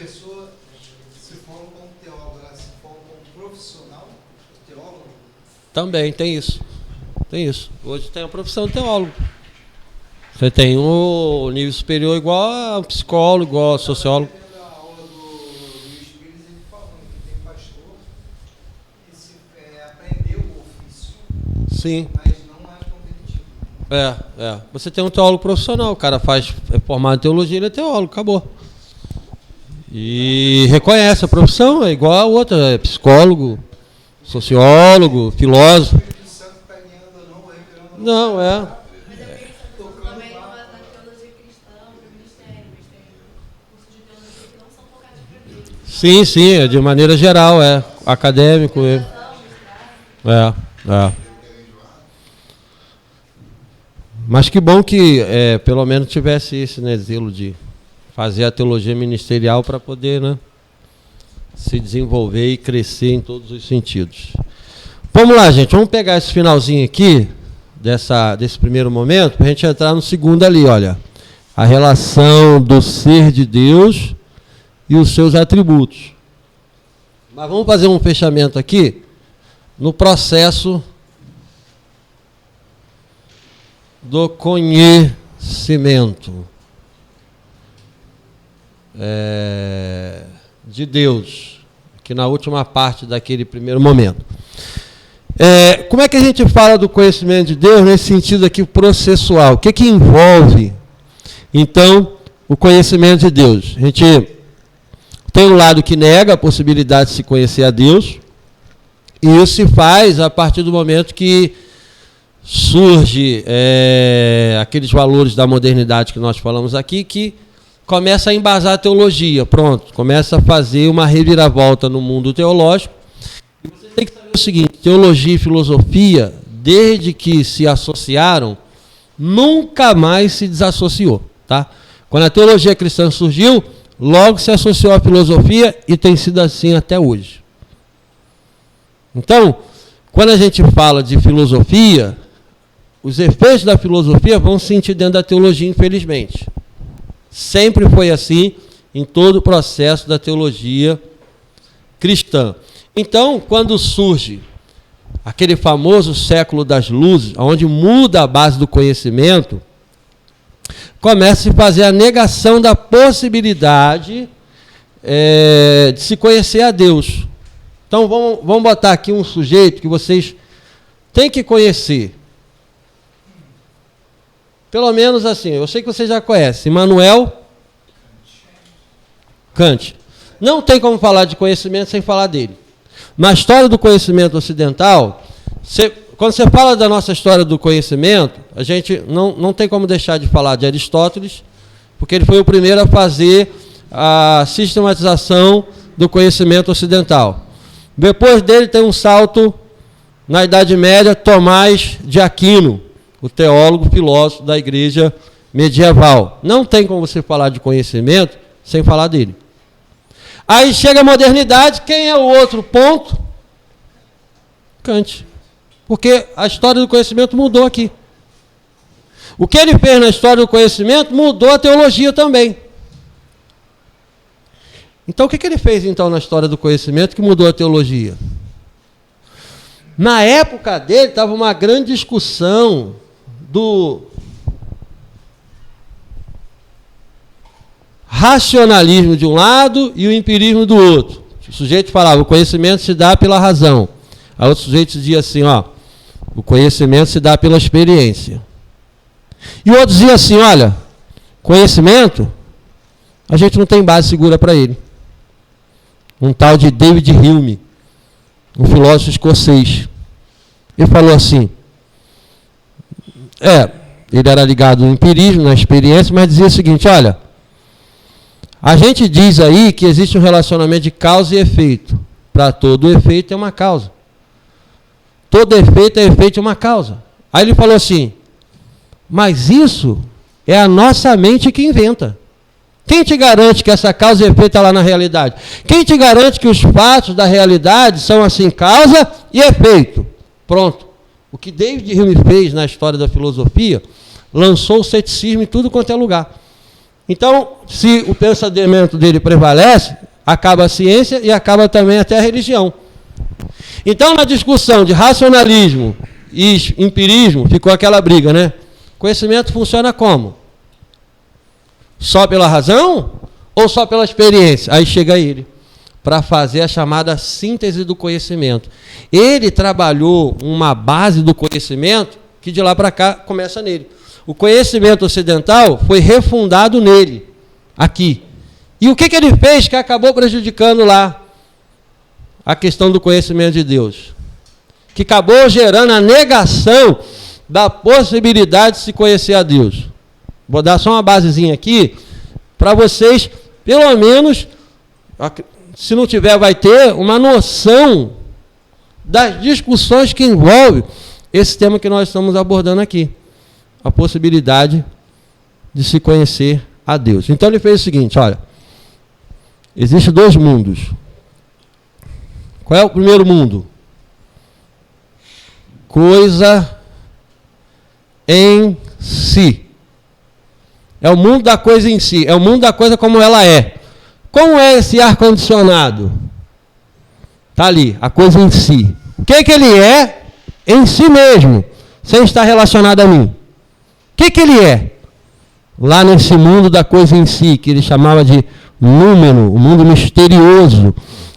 pessoa se forma como teólogo, ela se forma como profissional teólogo? Também tem isso. Tem isso. Hoje tem a profissão de teólogo. Você tem o nível superior igual a psicólogo, igual a sociólogo. A aula do Luiz Pires, ele falando que tem pastor que aprendeu o ofício, Sim. mas não é competitivo. Você tem um teólogo profissional, o cara é formado em teologia, ele é teólogo, acabou. E reconhece a profissão, é igual a outra, é psicólogo, sociólogo, filósofo. O Espírito Santo está guiando ou não, revelando ou Não, Mas eu queria saber também na teologia cristã, no ministério, mas tem cursos de teologia que não são focados para Deus. sim, é de maneira geral, acadêmico. Mas que bom que pelo menos tivesse esse zelo de fazer a teologia ministerial para poder, né, se desenvolver e crescer em todos os sentidos. Vamos lá, gente, vamos pegar esse finalzinho aqui, desse primeiro momento, para a gente entrar no segundo ali, olha. A relação do ser de Deus e os seus atributos. Mas vamos fazer um fechamento aqui no processo do conhecimento de Deus, que na última parte daquele primeiro momento. Como é que a gente fala do conhecimento de Deus nesse sentido aqui processual? O que que envolve, então, o conhecimento de Deus? A gente tem um lado que nega a possibilidade de se conhecer a Deus, e isso se faz a partir do momento que surge aqueles valores da modernidade que nós falamos aqui, que começa a embasar a teologia, pronto, começa a fazer uma reviravolta no mundo teológico. E você tem que saber o seguinte, teologia e filosofia, desde que se associaram, nunca mais se desassociou, tá? Quando a teologia cristã surgiu, logo se associou à filosofia e tem sido assim até hoje. Então, quando a gente fala de filosofia, os efeitos da filosofia vão se sentir dentro da teologia, infelizmente. Sempre foi assim em todo o processo da teologia cristã. Então, quando surge aquele famoso século das luzes, onde muda a base do conhecimento, começa a se fazer a negação da possibilidade de se conhecer a Deus. Então, vamos botar aqui um sujeito que vocês têm que conhecer. Pelo menos assim, eu sei que vocês já conhecem, Immanuel Kant. Não tem como falar de conhecimento sem falar dele. Na história do conhecimento ocidental, quando você fala da nossa história do conhecimento, a gente não tem como deixar de falar de Aristóteles, porque ele foi o primeiro a fazer a sistematização do conhecimento ocidental. Depois dele tem um salto na Idade Média, Tomás de Aquino, o teólogo, filósofo da igreja medieval. Não tem como você falar de conhecimento sem falar dele. Aí chega a modernidade, quem é o outro ponto? Kant. Porque a história do conhecimento mudou aqui. O que ele fez na história do conhecimento mudou a teologia também. Então, o que ele fez então na história do conhecimento que mudou a teologia? Na época dele, estava uma grande discussão do racionalismo de um lado e o empirismo do outro. O sujeito falava, o conhecimento se dá pela razão. A outro sujeito dizia assim, o conhecimento se dá pela experiência. E o outro dizia assim, olha, conhecimento, a gente não tem base segura para ele. Um tal de David Hume, um filósofo escocês. Ele falou assim, ele era ligado no empirismo, na experiência, mas dizia o seguinte, olha, a gente diz aí que existe um relacionamento de causa e efeito. Para todo efeito é uma causa. Todo efeito é efeito de uma causa. Aí ele falou assim, mas isso é a nossa mente que inventa. Quem te garante que essa causa e efeito está lá na realidade? Quem te garante que os fatos da realidade são assim, causa e efeito? Pronto. O que David Hume fez na história da filosofia, lançou o ceticismo em tudo quanto é lugar. Então, se o pensamento dele prevalece, acaba a ciência e acaba também até a religião. Então, na discussão de racionalismo e empirismo, ficou aquela briga, né? Conhecimento funciona como? Só pela razão ou só pela experiência? Aí chega ele, para fazer a chamada síntese do conhecimento. Ele trabalhou uma base do conhecimento que de lá para cá começa nele. O conhecimento ocidental foi refundado nele, aqui. E o que ele fez que acabou prejudicando lá a questão do conhecimento de Deus? Que acabou gerando a negação da possibilidade de se conhecer a Deus. Vou dar só uma basezinha aqui, para vocês, pelo menos, se não tiver, vai ter uma noção das discussões que envolvem esse tema que nós estamos abordando aqui. A possibilidade de se conhecer a Deus. Então ele fez o seguinte, olha, existem dois mundos. Qual é o primeiro mundo? Coisa em si. É o mundo da coisa em si, é o mundo da coisa como ela é. Como é esse ar-condicionado? Está ali, a coisa em si. O que ele é em si mesmo, sem estar relacionado a mim? O que ele é? Lá nesse mundo da coisa em si, que ele chamava de númeno, o mundo misterioso,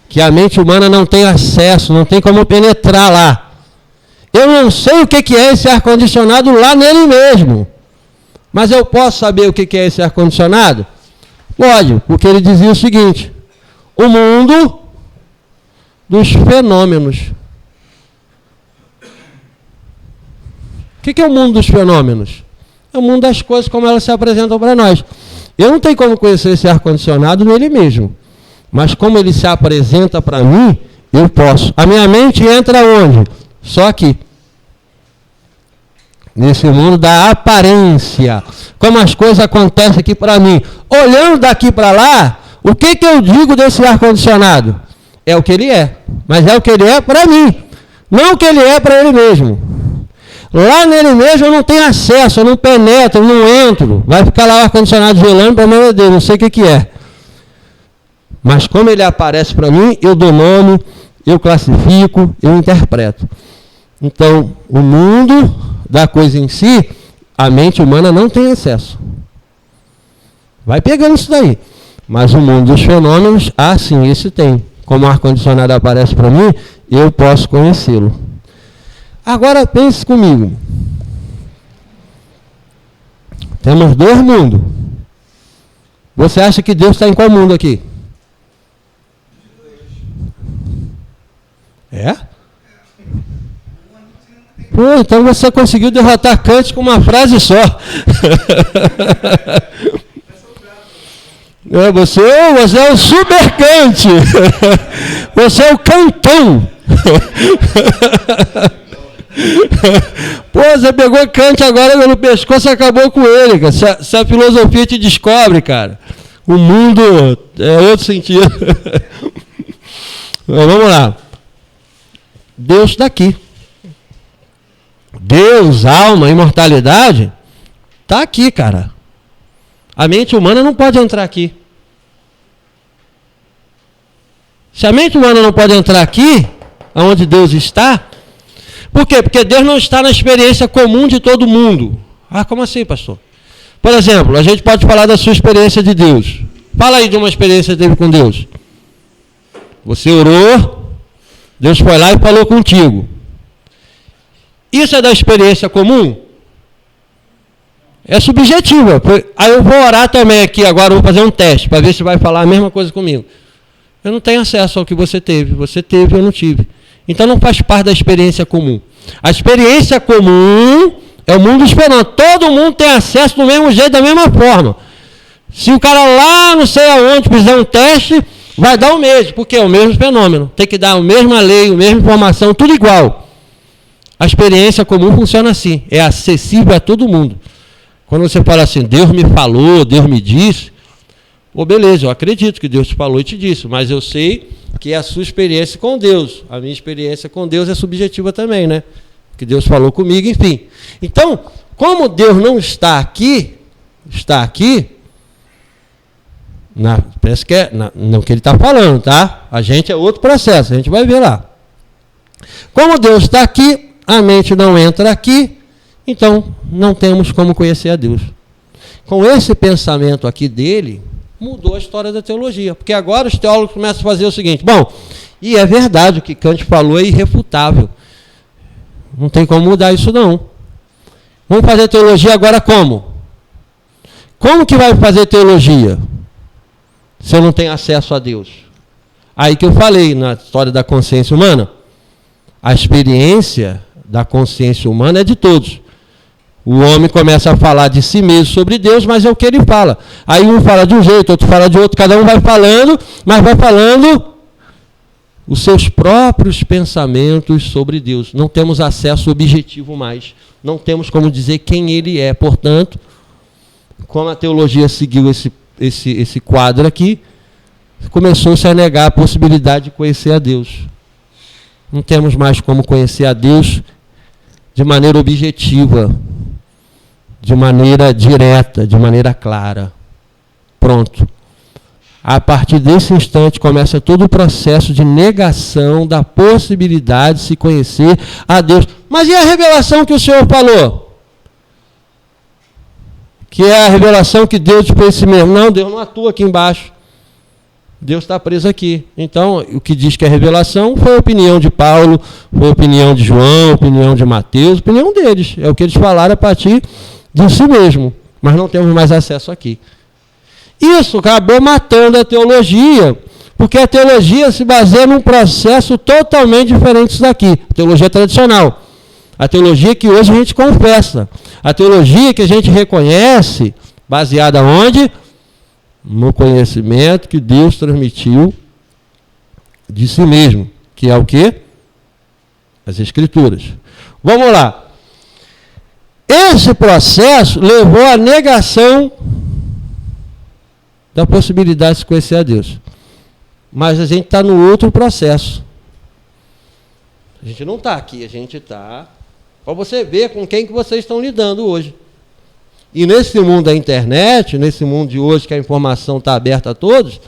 que a mente humana não tem acesso, não tem como penetrar lá. Eu não sei o que é esse ar-condicionado lá nele mesmo. Mas eu posso saber o que é esse ar-condicionado? Pode, porque ele dizia o seguinte: o mundo dos fenômenos. O que é o mundo dos fenômenos? É o mundo das coisas como elas se apresentam para nós. Eu não tenho como conhecer esse ar-condicionado nele mesmo. Mas como ele se apresenta para mim, eu posso. A minha mente entra onde? Só aqui. Nesse mundo da aparência. Como as coisas acontecem aqui para mim. Olhando daqui para lá, o que eu digo desse ar-condicionado? É o que ele é. Mas é o que ele é para mim. Não o que ele é para ele mesmo. Lá nele mesmo eu não tenho acesso, eu não penetro, eu não entro. Vai ficar lá o ar-condicionado gelando para meu Deus, não sei o que é. Mas como ele aparece para mim, eu dou nome, eu classifico, eu interpreto. Então, o mundo da coisa em si, a mente humana não tem acesso. Vai pegando isso daí. Mas o mundo dos fenômenos, sim, esse tem. Como o ar-condicionado aparece para mim, eu posso conhecê-lo. Agora pense comigo. Temos dois mundos. Você acha que Deus está em qual mundo aqui? É? Pô, então você conseguiu derrotar Kant com uma frase só. Você é o super Kant. Você é o cantão. Pô, você pegou Kant agora no pescoço e acabou com ele, cara. Se a filosofia te descobre, cara, o mundo é outro sentido. Mas vamos lá. Deus está aqui. Deus, alma, imortalidade, está aqui, cara. A mente humana não pode entrar aqui. Se a mente humana não pode entrar aqui, onde Deus está, por quê? Porque Deus não está na experiência comum de todo mundo. Como assim, pastor? Por exemplo, a gente pode falar da sua experiência de Deus. Fala aí de uma experiência que teve com Deus. Você orou, Deus foi lá e falou contigo. Isso é da experiência comum? É subjetiva. Aí eu vou orar também aqui, agora eu vou fazer um teste, para ver se vai falar a mesma coisa comigo. Eu não tenho acesso ao que você teve. Você teve, eu não tive. Então não faz parte da experiência comum. A experiência comum é o mundo dos fenômenos. Todo mundo tem acesso do mesmo jeito, da mesma forma. Se o cara lá, não sei aonde, fizer um teste, vai dar o mesmo, porque é o mesmo fenômeno. Tem que dar a mesma lei, a mesma informação, tudo igual. A experiência comum funciona assim, é acessível a todo mundo. Quando você fala assim, Deus me falou, Deus me disse, beleza, eu acredito que Deus te falou e te disse, mas eu sei que é a sua experiência com Deus. A minha experiência com Deus é subjetiva também, né? Que Deus falou comigo, enfim. Então, como Deus não está aqui, Parece que é não que ele está falando, tá? A gente é outro processo, a gente vai ver lá. Como Deus está aqui, a mente não entra aqui, então não temos como conhecer a Deus. Com esse pensamento aqui dele, mudou a história da teologia. Porque agora os teólogos começam a fazer o seguinte, bom, e é verdade, o que Kant falou é irrefutável. Não tem como mudar isso não. Vamos fazer teologia agora como? Como que vai fazer teologia se eu não tenho acesso a Deus? Aí que eu falei na história da consciência humana. A experiência da consciência humana é de todos. O homem começa a falar de si mesmo sobre Deus, mas é o que ele fala. Aí um fala de um jeito, outro fala de outro, cada um vai falando, mas vai falando os seus próprios pensamentos sobre Deus. Não temos acesso objetivo mais. Não temos como dizer quem ele é. Portanto, como a teologia seguiu esse quadro aqui, começou-se a negar a possibilidade de conhecer a Deus. Não temos mais como conhecer a Deus de maneira objetiva, de maneira direta, de maneira clara. Pronto. A partir desse instante começa todo o processo de negação da possibilidade de se conhecer a Deus. Mas e a revelação que o Senhor falou? Que é a revelação que Deus fez si mesmo. Não, Deus não atua aqui embaixo. Deus está preso aqui. Então, o que diz que é revelação foi a opinião de Paulo, foi a opinião de João, a opinião de Mateus, a opinião deles. É o que eles falaram a partir de si mesmo. Mas não temos mais acesso aqui. Isso acabou matando a teologia, porque a teologia se baseia num processo totalmente diferente disso daqui. A teologia tradicional. A teologia que hoje a gente confessa. A teologia que a gente reconhece, baseada onde? No conhecimento que Deus transmitiu de si mesmo. Que é o quê? As Escrituras. Vamos lá. Esse processo levou à negação da possibilidade de se conhecer a Deus. Mas a gente está no outro processo. A gente não está aqui, a gente está... Para você ver com quem que vocês estão lidando hoje. E nesse mundo da internet, nesse mundo de hoje que a informação está aberta a todos,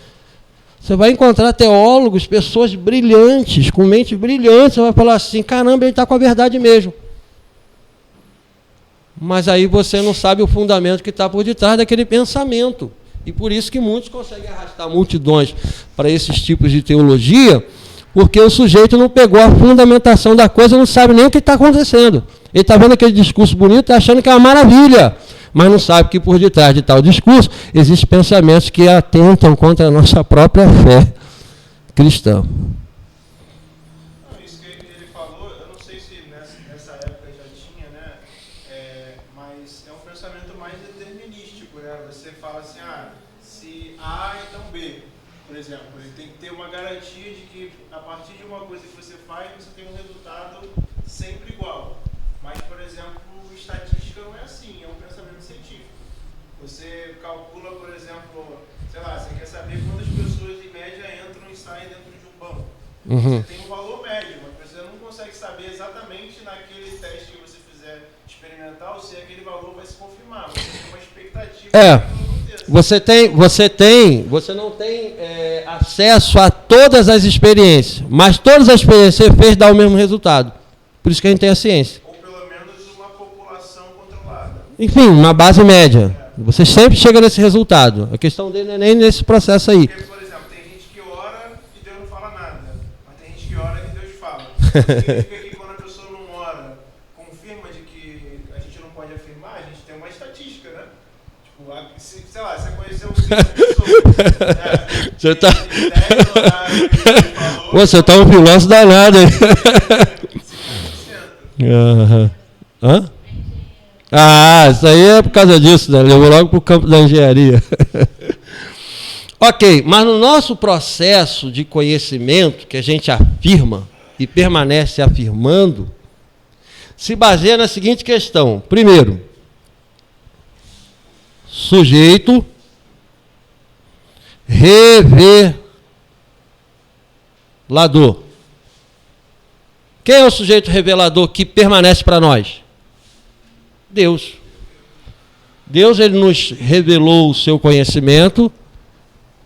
você vai encontrar teólogos, pessoas brilhantes, com mente brilhante, você vai falar assim, caramba, ele está com a verdade mesmo. Mas aí você não sabe o fundamento que está por detrás daquele pensamento. E por isso que muitos conseguem arrastar multidões para esses tipos de teologia, porque o sujeito não pegou a fundamentação da coisa, não sabe nem o que está acontecendo. Ele está vendo aquele discurso bonito e achando que é uma maravilha, mas não sabe que por detrás de tal discurso existem pensamentos que atentam contra a nossa própria fé cristã. Isso que ele falou, eu não sei se nessa época já tinha, né? Mas é um pensamento mais determinístico, né? Você fala assim, se A, então B, por exemplo. Ele tem que ter uma garantia de que a partir de uma coisa que você faz, você tem um resultado sempre igual. Mas, por exemplo, estatística não é assim, é um pensamento científico. Você calcula, por exemplo, sei lá, você quer saber quantas pessoas em média entram e saem dentro de um banco. Você tem um valor médio, mas você não consegue saber exatamente naquele teste que você fizer experimental se aquele valor vai se confirmar. Você tem uma expectativa. Você não tem acesso a todas as experiências, mas todas as experiências que você fez dá o mesmo resultado. Por isso que a gente tem a ciência. Ou pelo menos uma população controlada. Enfim, uma base média. Você sempre chega nesse resultado. A questão dele não é nem nesse processo aí. Porque, por exemplo, tem gente que ora e Deus não fala nada. Mas tem gente que ora e Deus fala. Significa que quando a pessoa não ora, confirma de que a gente não pode afirmar, a gente tem uma estatística, né? Tipo, sei lá, você conheceu 5 pessoas. Você tá... 10 horários que ele falou. Você tá um filósofo danado aí. 5%. Hã? Isso aí é por causa disso, né? Levou logo para o campo da engenharia. Ok, mas no nosso processo de conhecimento, que a gente afirma e permanece afirmando, se baseia na seguinte questão. Primeiro, sujeito revelador. Quem é o sujeito revelador que permanece para nós? Deus. Deus, ele nos revelou o seu conhecimento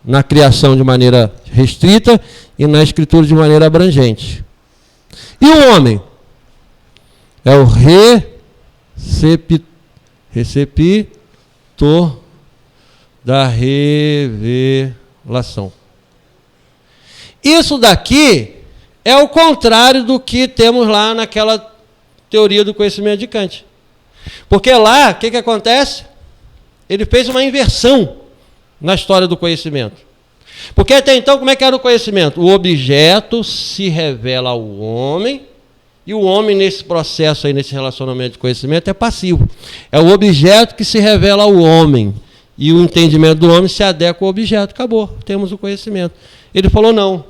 na criação de maneira restrita e na escritura de maneira abrangente. E o homem? É o receptor da revelação. Isso daqui é o contrário do que temos lá naquela teoria do conhecimento de Kant. Porque lá, o que acontece? Ele fez uma inversão na história do conhecimento. Porque até então, como é que era o conhecimento? O objeto se revela ao homem, e o homem, nesse processo aí, nesse relacionamento de conhecimento, é passivo. É o objeto que se revela ao homem, e o entendimento do homem se adequa ao objeto. Acabou, temos o conhecimento. Ele falou, não.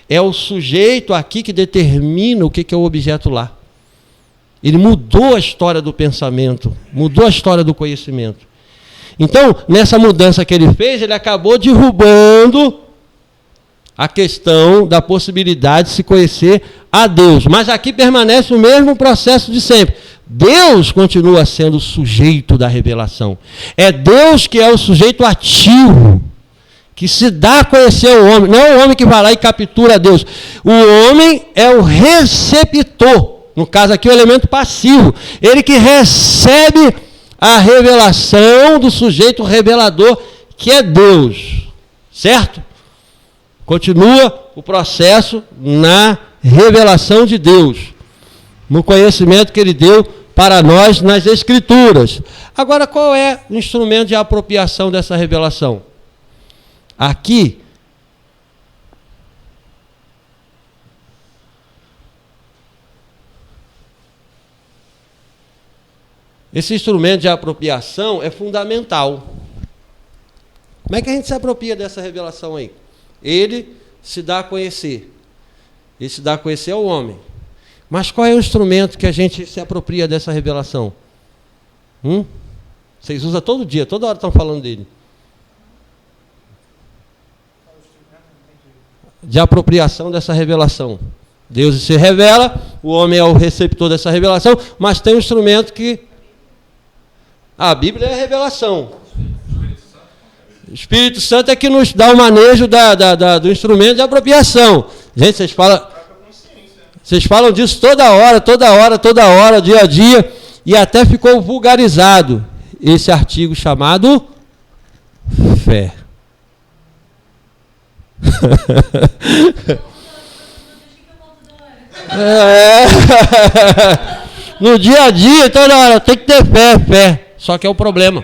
É o sujeito aqui que determina o que é o objeto lá. Ele mudou a história do pensamento, mudou a história do conhecimento. Então, nessa mudança que ele fez, ele acabou derrubando a questão da possibilidade de se conhecer a Deus. Mas aqui permanece o mesmo processo de sempre. Deus continua sendo o sujeito da revelação. É Deus que é o sujeito ativo, que se dá a conhecer ao homem. Não é o homem que vai lá e captura Deus. O homem é o receptor. No caso aqui, o elemento passivo. Ele que recebe a revelação do sujeito revelador, que é Deus. Certo? Continua o processo na revelação de Deus, no conhecimento que ele deu para nós nas Escrituras. Agora, qual é o instrumento de apropriação dessa revelação? Aqui, esse instrumento de apropriação é fundamental. Como é que a gente se apropria dessa revelação aí? Ele se dá a conhecer. Ele se dá a conhecer ao homem. Mas qual é o instrumento que a gente se apropria dessa revelação? Vocês usam todo dia, toda hora estão falando dele. De apropriação dessa revelação. Deus se revela, o homem é o receptor dessa revelação, mas tem um instrumento que... A Bíblia é a revelação. O Espírito Santo é que nos dá o manejo do instrumento de apropriação. Gente, vocês falam disso toda hora, dia a dia, e até ficou vulgarizado esse artigo chamado fé. No dia a dia, toda hora, tem que ter fé. Só que é o problema.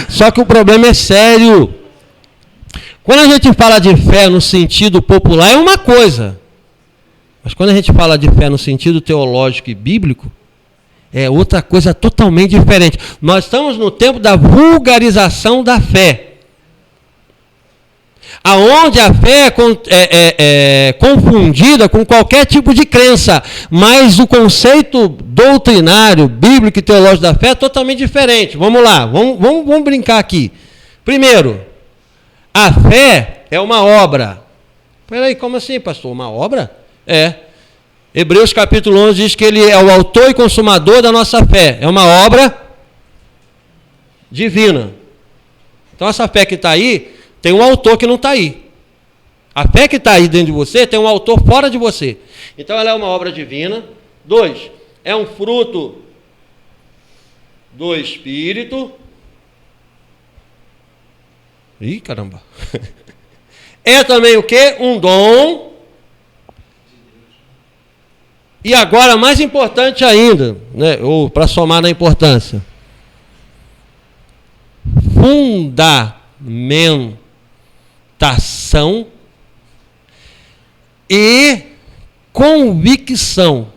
Só que o problema é sério. Quando a gente fala de fé no sentido popular é uma coisa. Mas quando a gente fala de fé no sentido teológico e bíblico, é outra coisa totalmente diferente. Nós estamos no tempo da vulgarização da fé. Aonde a fé é confundida com qualquer tipo de crença, mas o conceito doutrinário, bíblico e teológico da fé é totalmente diferente. Vamos lá, vamos brincar aqui. Primeiro, a fé é uma obra. Peraí, como assim, pastor? Uma obra? É. Hebreus capítulo 11 diz que ele é o autor e consumador da nossa fé. É uma obra divina. Então essa fé que está aí, tem um autor que não está aí. A fé que está aí dentro de você tem um autor fora de você. Então ela é uma obra divina. 2, é um fruto do Espírito. Ih, caramba. É também o quê? Um dom. E agora, mais importante ainda, né, ou para somar na importância, fundamentação e convicção.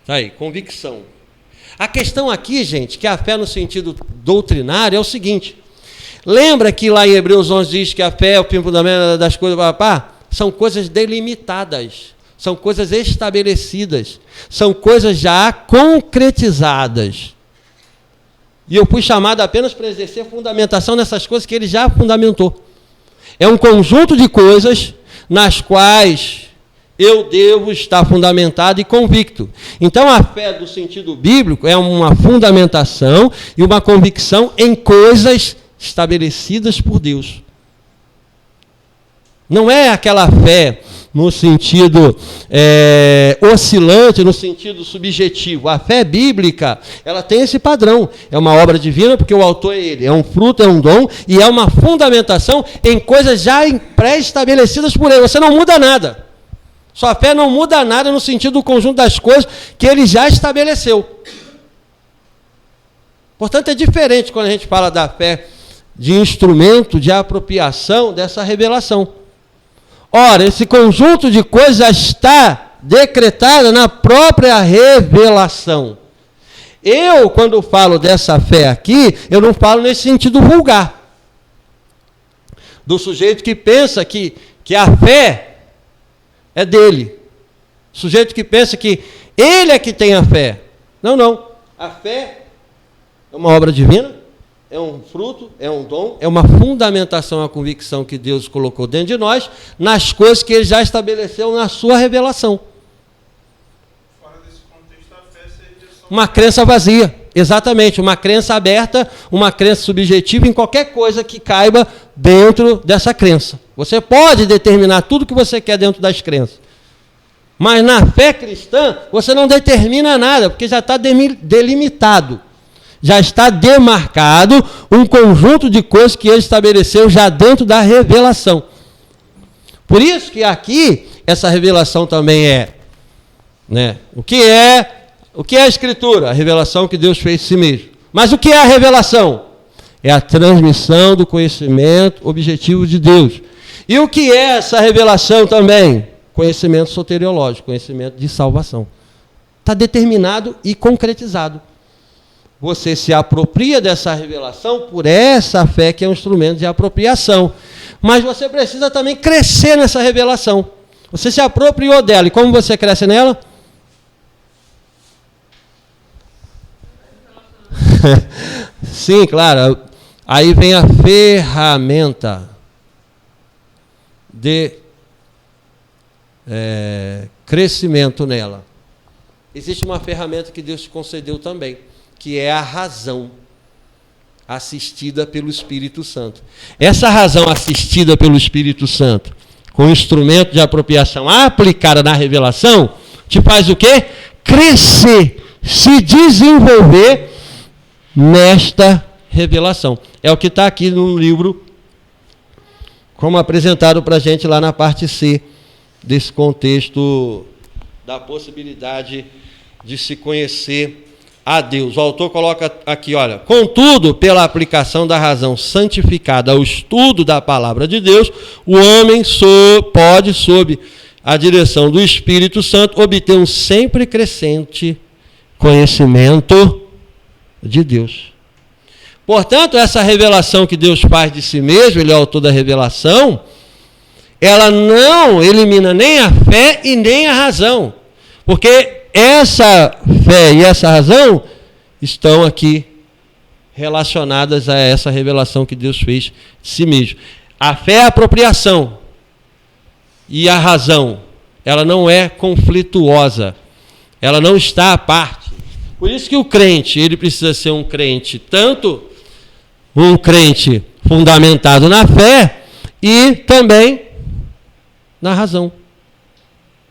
Tá aí, convicção. A questão aqui, gente, que a fé no sentido doutrinário é o seguinte. Lembra que lá em Hebreus 11 diz que a fé é o fundamento das coisas, são coisas delimitadas, são coisas estabelecidas, são coisas já concretizadas. E eu fui chamado apenas para exercer fundamentação nessas coisas que ele já fundamentou. É um conjunto de coisas nas quais eu devo estar fundamentado e convicto. Então, a fé, do sentido bíblico, é uma fundamentação e uma convicção em coisas estabelecidas por Deus. Não é aquela fé no sentido oscilante, no sentido subjetivo. A fé bíblica, ela tem esse padrão. É uma obra divina, porque o autor é ele. É um fruto, é um dom, e é uma fundamentação em coisas já pré-estabelecidas por ele. Você não muda nada. Sua fé não muda nada no sentido do conjunto das coisas que ele já estabeleceu. Portanto, é diferente quando a gente fala da fé de instrumento de apropriação dessa revelação. Ora, esse conjunto de coisas já está decretado na própria revelação. Eu, quando falo dessa fé aqui, eu não falo nesse sentido vulgar. Do sujeito que pensa que a fé é dele. Sujeito que pensa que ele é que tem a fé. Não. A fé é uma obra divina, é um fruto, é um dom, é uma fundamentação, a convicção que Deus colocou dentro de nós, nas coisas que ele já estabeleceu na sua revelação. Fora desse contexto, a fé seria só Uma crença vazia, exatamente, uma crença aberta, uma crença subjetiva em qualquer coisa que caiba dentro dessa crença. Você pode determinar tudo que você quer dentro das crenças. Mas na fé cristã, você não determina nada, porque já está delimitado. Já está demarcado um conjunto de coisas que ele estabeleceu já dentro da revelação. Por isso que aqui, essa revelação também é, né? O que é a Escritura? A revelação que Deus fez de si mesmo. Mas o que é a revelação? É a transmissão do conhecimento objetivo de Deus. E o que é essa revelação também? Conhecimento soteriológico, conhecimento de salvação. Está determinado e concretizado. Você se apropria dessa revelação por essa fé que é um instrumento de apropriação. Mas você precisa também crescer nessa revelação. Você se apropriou dela. E como você cresce nela? Sim, claro. Aí vem a ferramenta de crescimento nela. Existe uma ferramenta que Deus te concedeu também, que é a razão assistida pelo Espírito Santo. Essa razão assistida pelo Espírito Santo, com o instrumento de apropriação aplicada na revelação, te faz o quê? Crescer, se desenvolver nesta revelação. É o que está aqui no livro, como apresentado para a gente lá na parte C, desse contexto da possibilidade de se conhecer a Deus. O autor coloca aqui, olha, contudo, pela aplicação da razão santificada ao estudo da palavra de Deus, o homem pode, sob a direção do Espírito Santo, obter um sempre crescente conhecimento de Deus. Portanto, essa revelação que Deus faz de si mesmo, ele é o autor da revelação, ela não elimina nem a fé e nem a razão, porque essa fé e essa razão estão aqui relacionadas a essa revelação que Deus fez de si mesmo. A fé é a apropriação e a razão, ela não é conflituosa, ela não está à parte. Por isso que o crente, ele precisa ser um crente, tanto um crente fundamentado na fé e também na razão.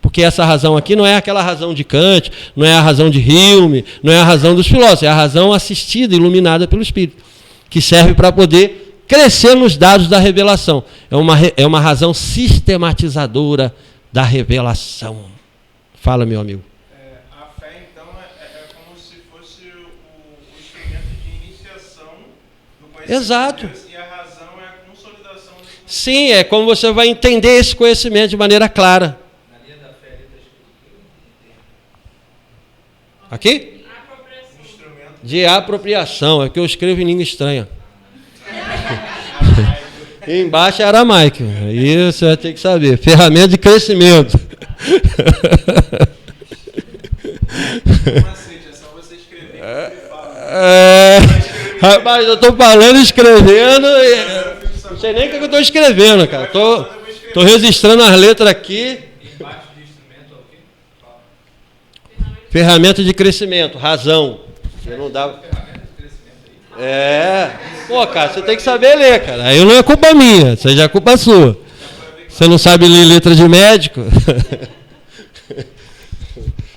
Porque essa razão aqui não é aquela razão de Kant, não é a razão de Hume, não é a razão dos filósofos, é a razão assistida, iluminada pelo Espírito, que serve para poder crescer nos dados da revelação. É uma razão sistematizadora da revelação. Fala, meu amigo. A fé, então, é como se fosse o instrumento de iniciação do conhecimento. Exato. E a razão é a consolidação desse conhecimento. Sim, é como você vai entender esse conhecimento de maneira clara. Aqui? De apropriação, é que eu escrevo em língua estranha. E embaixo é aramaico. Aí você vai ter que saber. Ferramenta de crescimento. Macete, é só você escrever e falar. Rapaz, eu estou falando, escrevendo. Não sei nem o que eu estou escrevendo, cara. Estou registrando as letras aqui. Embaixo de Ferramenta de crescimento, razão. Você não dá... Pô, cara, você tem que saber ler, cara. Aí não é culpa minha, isso aí já é culpa sua. Você não sabe ler letra de médico?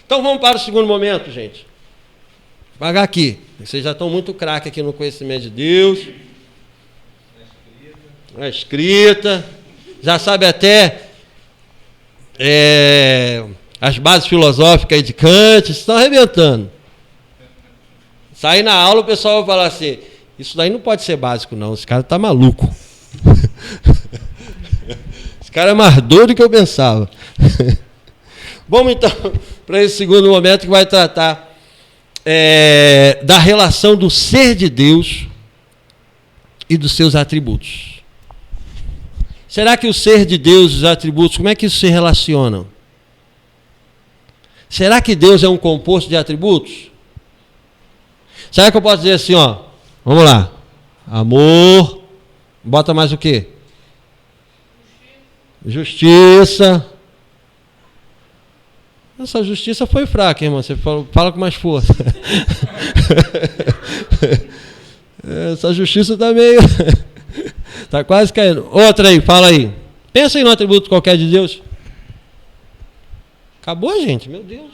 Então vamos para o segundo momento, gente. Pagar aqui. Vocês já estão muito craque aqui no conhecimento de Deus. Na escrita. Já sabe até as bases filosóficas de Kant. Estão arrebentando. Sair na aula, o pessoal vai falar assim, isso daí não pode ser básico, não. Esse cara está maluco. Esse cara é mais doido do que eu pensava. Vamos, então, para esse segundo momento que vai tratar da relação do ser de Deus e dos seus atributos. Será que o ser de Deus e os atributos, como é que isso se relacionam? Será que Deus é um composto de atributos? Será que eu posso dizer assim, ó, vamos lá, amor, bota mais o quê? Justiça. Essa justiça foi fraca, irmão, você fala com mais força. Essa justiça está meio... Está quase caindo. Outra aí, fala aí. Pensa em um atributo qualquer de Deus. Acabou, gente, meu Deus.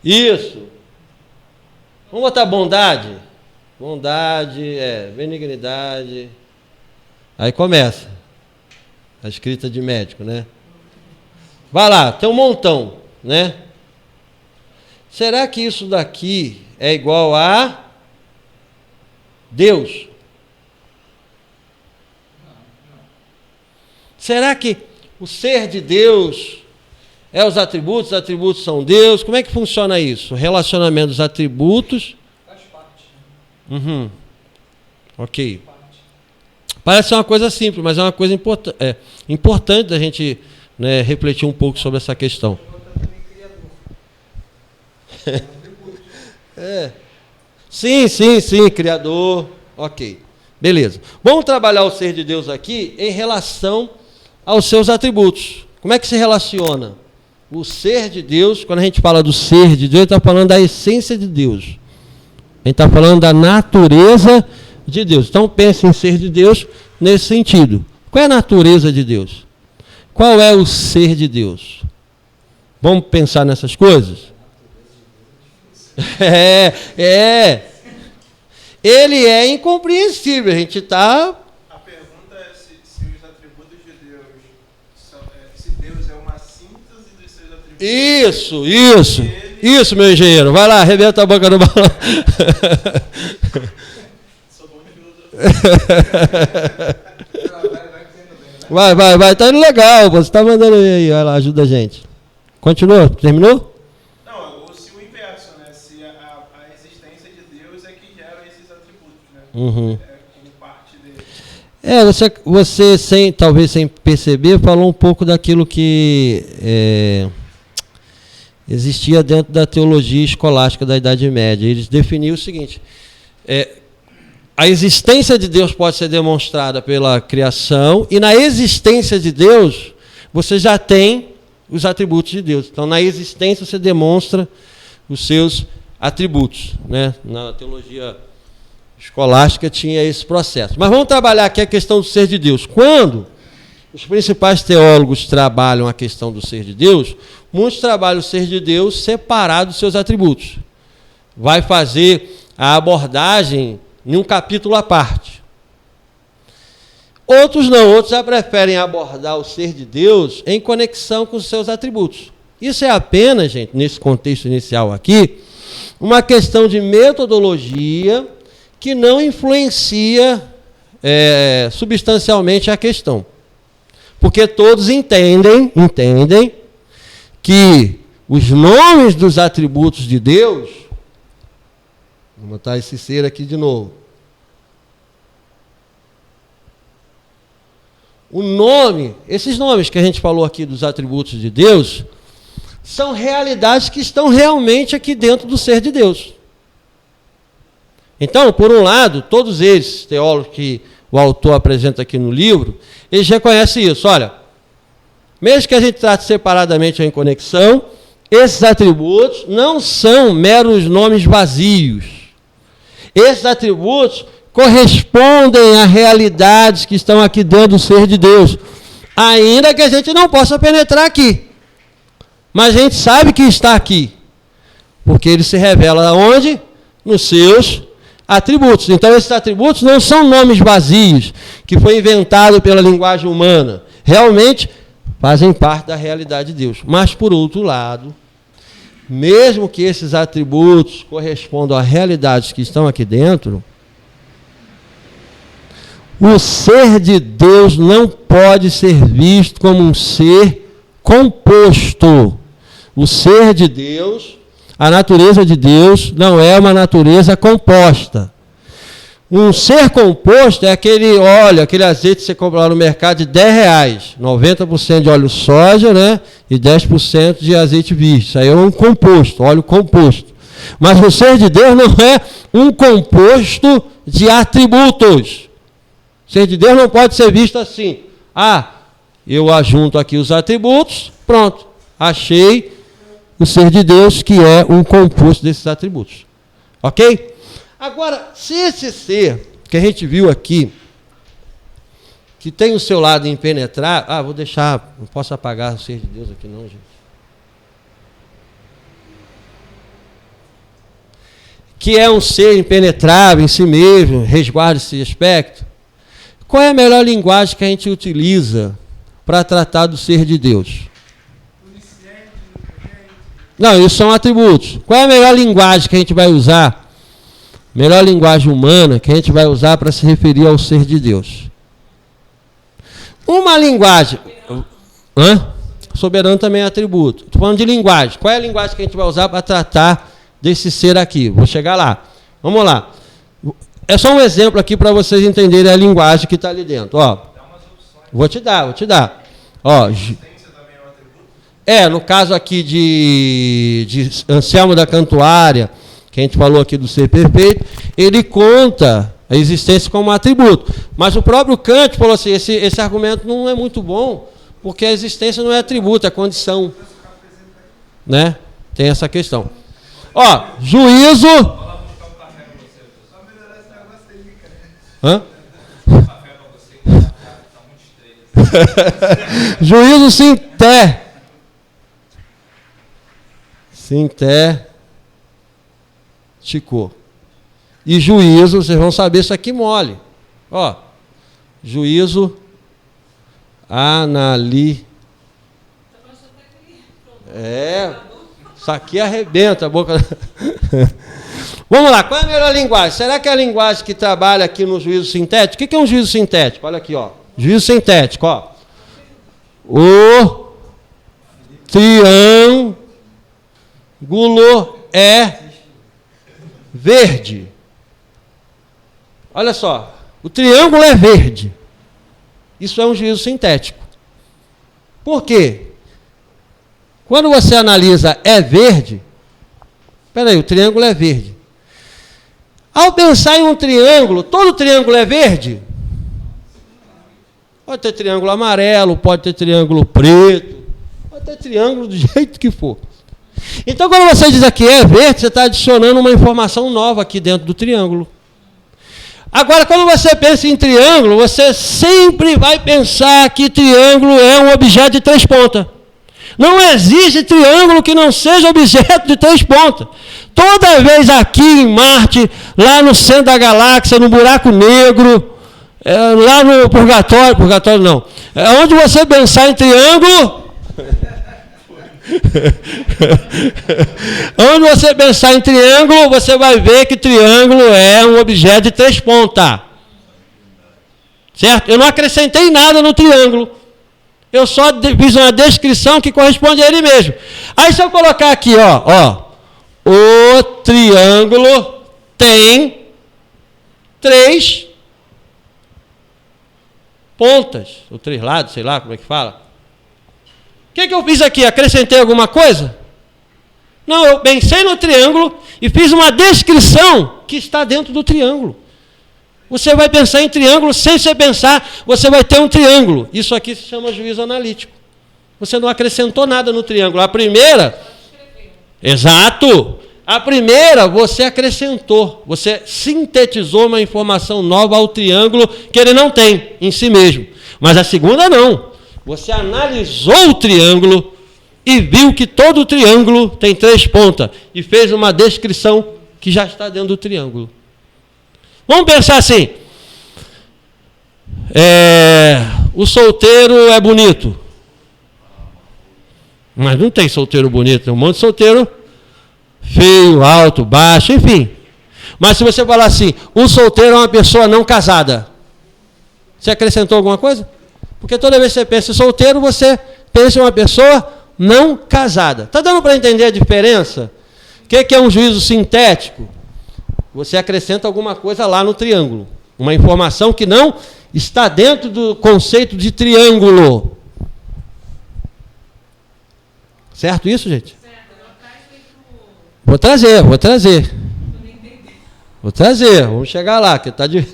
Isso. Vamos botar bondade? Bondade, benignidade. Aí começa. A escrita de médico, né? Vai lá, tem um montão, né? Será que isso daqui é igual a Deus? Será que o ser de Deus é os atributos são Deus? Como é que funciona isso? O relacionamento dos atributos... Faz parte. Uhum. Ok. Parece uma coisa simples, mas é uma coisa importante da gente, né, refletir um pouco sobre essa questão. Sim, Criador. Ok. Beleza. Vamos trabalhar o ser de Deus aqui em relação aos seus atributos. Como é que se relaciona o ser de Deus? Quando a gente fala do ser de Deus, a gente está falando da essência de Deus. A gente está falando da natureza de Deus. Então pense em ser de Deus nesse sentido. Qual é a natureza de Deus? Qual é o ser de Deus? Vamos pensar nessas coisas? Ele é incompreensível. A gente está... A pergunta é se os atributos de Deus são... se Deus é uma síntese dos seus atributos. Isso, meu engenheiro. Vai lá, arrebenta a boca do balão. Sou bom de filosofia. Vai, tá indo legal. Você está mandando aí, vai lá, ajuda a gente. Continua, terminou? Não, se o inverso, né? Se a existência de Deus é que gera esses atributos, né? Uhum. Como parte dele. Você talvez sem perceber, falou um pouco daquilo que existia dentro da teologia escolástica da Idade Média. Eles definiam o seguinte: a existência de Deus pode ser demonstrada pela criação, e na existência de Deus você já tem os atributos de Deus. Então, na existência você demonstra os seus atributos, né? Na teologia escolástica tinha esse processo. Mas vamos trabalhar aqui a questão do ser de Deus. Quando os principais teólogos trabalham a questão do ser de Deus, muitos trabalham o ser de Deus separado dos seus atributos. Vai fazer a abordagem em um capítulo à parte. Outros não, outros já preferem abordar o ser de Deus em conexão com os seus atributos. Isso é apenas, gente, nesse contexto inicial aqui, uma questão de metodologia que não influencia substancialmente a questão. Porque todos entendem que os nomes dos atributos de Deus, vou botar esse ser aqui de novo. Esses nomes que a gente falou aqui dos atributos de Deus, são realidades que estão realmente aqui dentro do ser de Deus. Então, por um lado, todos eles, teólogos que o autor apresenta aqui no livro, eles reconhecem isso. Olha, mesmo que a gente trate separadamente ou em conexão, esses atributos não são meros nomes vazios. Esses atributos correspondem a realidades que estão aqui dentro do ser de Deus, ainda que a gente não possa penetrar aqui. Mas a gente sabe que está aqui, porque ele se revela onde? Nos seus atributos. Então, esses atributos não são nomes vazios, que foi inventado pela linguagem humana. Realmente fazem parte da realidade de Deus. Mas, por outro lado, mesmo que esses atributos correspondam a realidades que estão aqui dentro, o ser de Deus não pode ser visto como um ser composto. O ser de Deus, a natureza de Deus, não é uma natureza composta. Um ser composto é aquele óleo, aquele azeite que você compra lá no mercado de R$10, 90% de óleo soja, né? E 10% de azeite virgem. Isso aí é um composto, óleo composto. Mas o ser de Deus não é um composto de atributos. O ser de Deus não pode ser visto assim. Eu ajunto aqui os atributos, pronto, achei o ser de Deus, que é um composto desses atributos. Ok? Agora, se esse ser que a gente viu aqui, que tem o seu lado impenetrável, vou deixar, não posso apagar o ser de Deus aqui não, gente. Que é um ser impenetrável em si mesmo, resguarda esse aspecto. Qual é a melhor linguagem que a gente utiliza para tratar do ser de Deus? Não, isso são atributos. Qual é a melhor linguagem que a gente vai usar? Melhor linguagem humana que a gente vai usar para se referir ao ser de Deus. Uma linguagem... Soberano também é atributo. Estou falando de linguagem. Qual é a linguagem que a gente vai usar para tratar desse ser aqui? Vou chegar lá. Vamos lá. É só um exemplo aqui para vocês entenderem a linguagem que está ali dentro. Vou te dar. No caso aqui de Anselmo da Cantuária, que a gente falou aqui do ser perfeito, ele conta a existência como atributo. Mas o próprio Kant falou assim, esse argumento não é muito bom, porque a existência não é atributo, é condição. Né? Tem essa questão. Juízo... Juízo sintético. E juízo, vocês vão saber isso aqui mole. Juízo analítico. Isso aqui arrebenta a boca. Vamos lá, qual é a melhor linguagem? Será que é a linguagem que trabalha aqui no juízo sintético? O que é um juízo sintético? Olha aqui, juízo sintético, O triângulo é verde. Olha só, o triângulo é verde. Isso é um juízo sintético. Por quê? Quando você analisa é verde, o triângulo é verde. Ao pensar em um triângulo, todo triângulo é verde? Pode ter triângulo amarelo, pode ter triângulo preto, pode ter triângulo do jeito que for. Então, quando você diz aqui é verde, você está adicionando uma informação nova aqui dentro do triângulo. Agora, quando você pensa em triângulo, você sempre vai pensar que triângulo é um objeto de 3 pontas. Não existe triângulo que não seja objeto de 3 pontas. Toda vez aqui em Marte, lá no centro da galáxia, no buraco negro, lá no purgatório não, onde você pensar em triângulo, onde você pensar em triângulo, você vai ver que triângulo é um objeto de 3 pontas. Certo? Eu não acrescentei nada no triângulo. Eu só fiz uma descrição que corresponde a ele mesmo. Aí se eu colocar aqui, o triângulo tem 3 pontas, ou 3 lados, sei lá como é que fala. O que eu fiz aqui? Acrescentei alguma coisa? Não, eu pensei no triângulo e fiz uma descrição que está dentro do triângulo. Você vai pensar em triângulo, sem você pensar, você vai ter um triângulo. Isso aqui se chama juízo analítico. Você não acrescentou nada no triângulo. A primeira... Exato! A primeira, você acrescentou, você sintetizou uma informação nova ao triângulo que ele não tem em si mesmo. Mas a segunda não. Você analisou o triângulo e viu que todo o triângulo tem 3 pontas e fez uma descrição que já está dentro do triângulo. Vamos pensar assim. O solteiro é bonito. Mas não tem solteiro bonito, tem um monte de solteiro feio, alto, baixo, enfim. Mas se você falar assim, o solteiro é uma pessoa não casada, você acrescentou alguma coisa? Porque toda vez que você pensa em solteiro, você pensa em uma pessoa não casada. Está dando para entender a diferença? O que é um juízo sintético? Você acrescenta alguma coisa lá no triângulo. Uma informação que não está dentro do conceito de triângulo. Certo isso, gente? Vou trazer. Vamos chegar lá, que está de...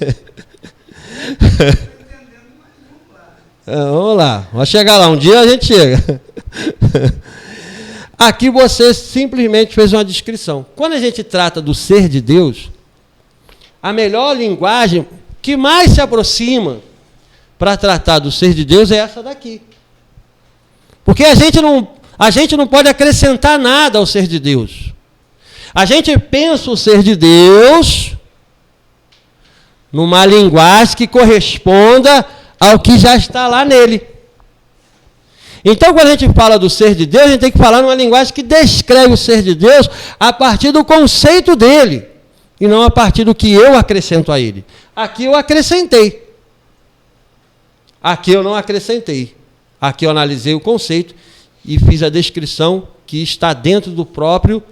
Vamos lá, vamos chegar lá. Um dia a gente chega. Aqui você simplesmente fez uma descrição. Quando a gente trata do ser de Deus, a melhor linguagem que mais se aproxima para tratar do ser de Deus é essa daqui. Porque a gente não pode acrescentar nada ao ser de Deus. A gente pensa o ser de Deus numa linguagem que corresponda ao que já está lá nele. Então, quando a gente fala do ser de Deus, a gente tem que falar numa linguagem que descreve o ser de Deus a partir do conceito dele, e não a partir do que eu acrescento a ele. Aqui eu acrescentei. Aqui eu não acrescentei. Aqui eu analisei o conceito e fiz a descrição que está dentro do próprio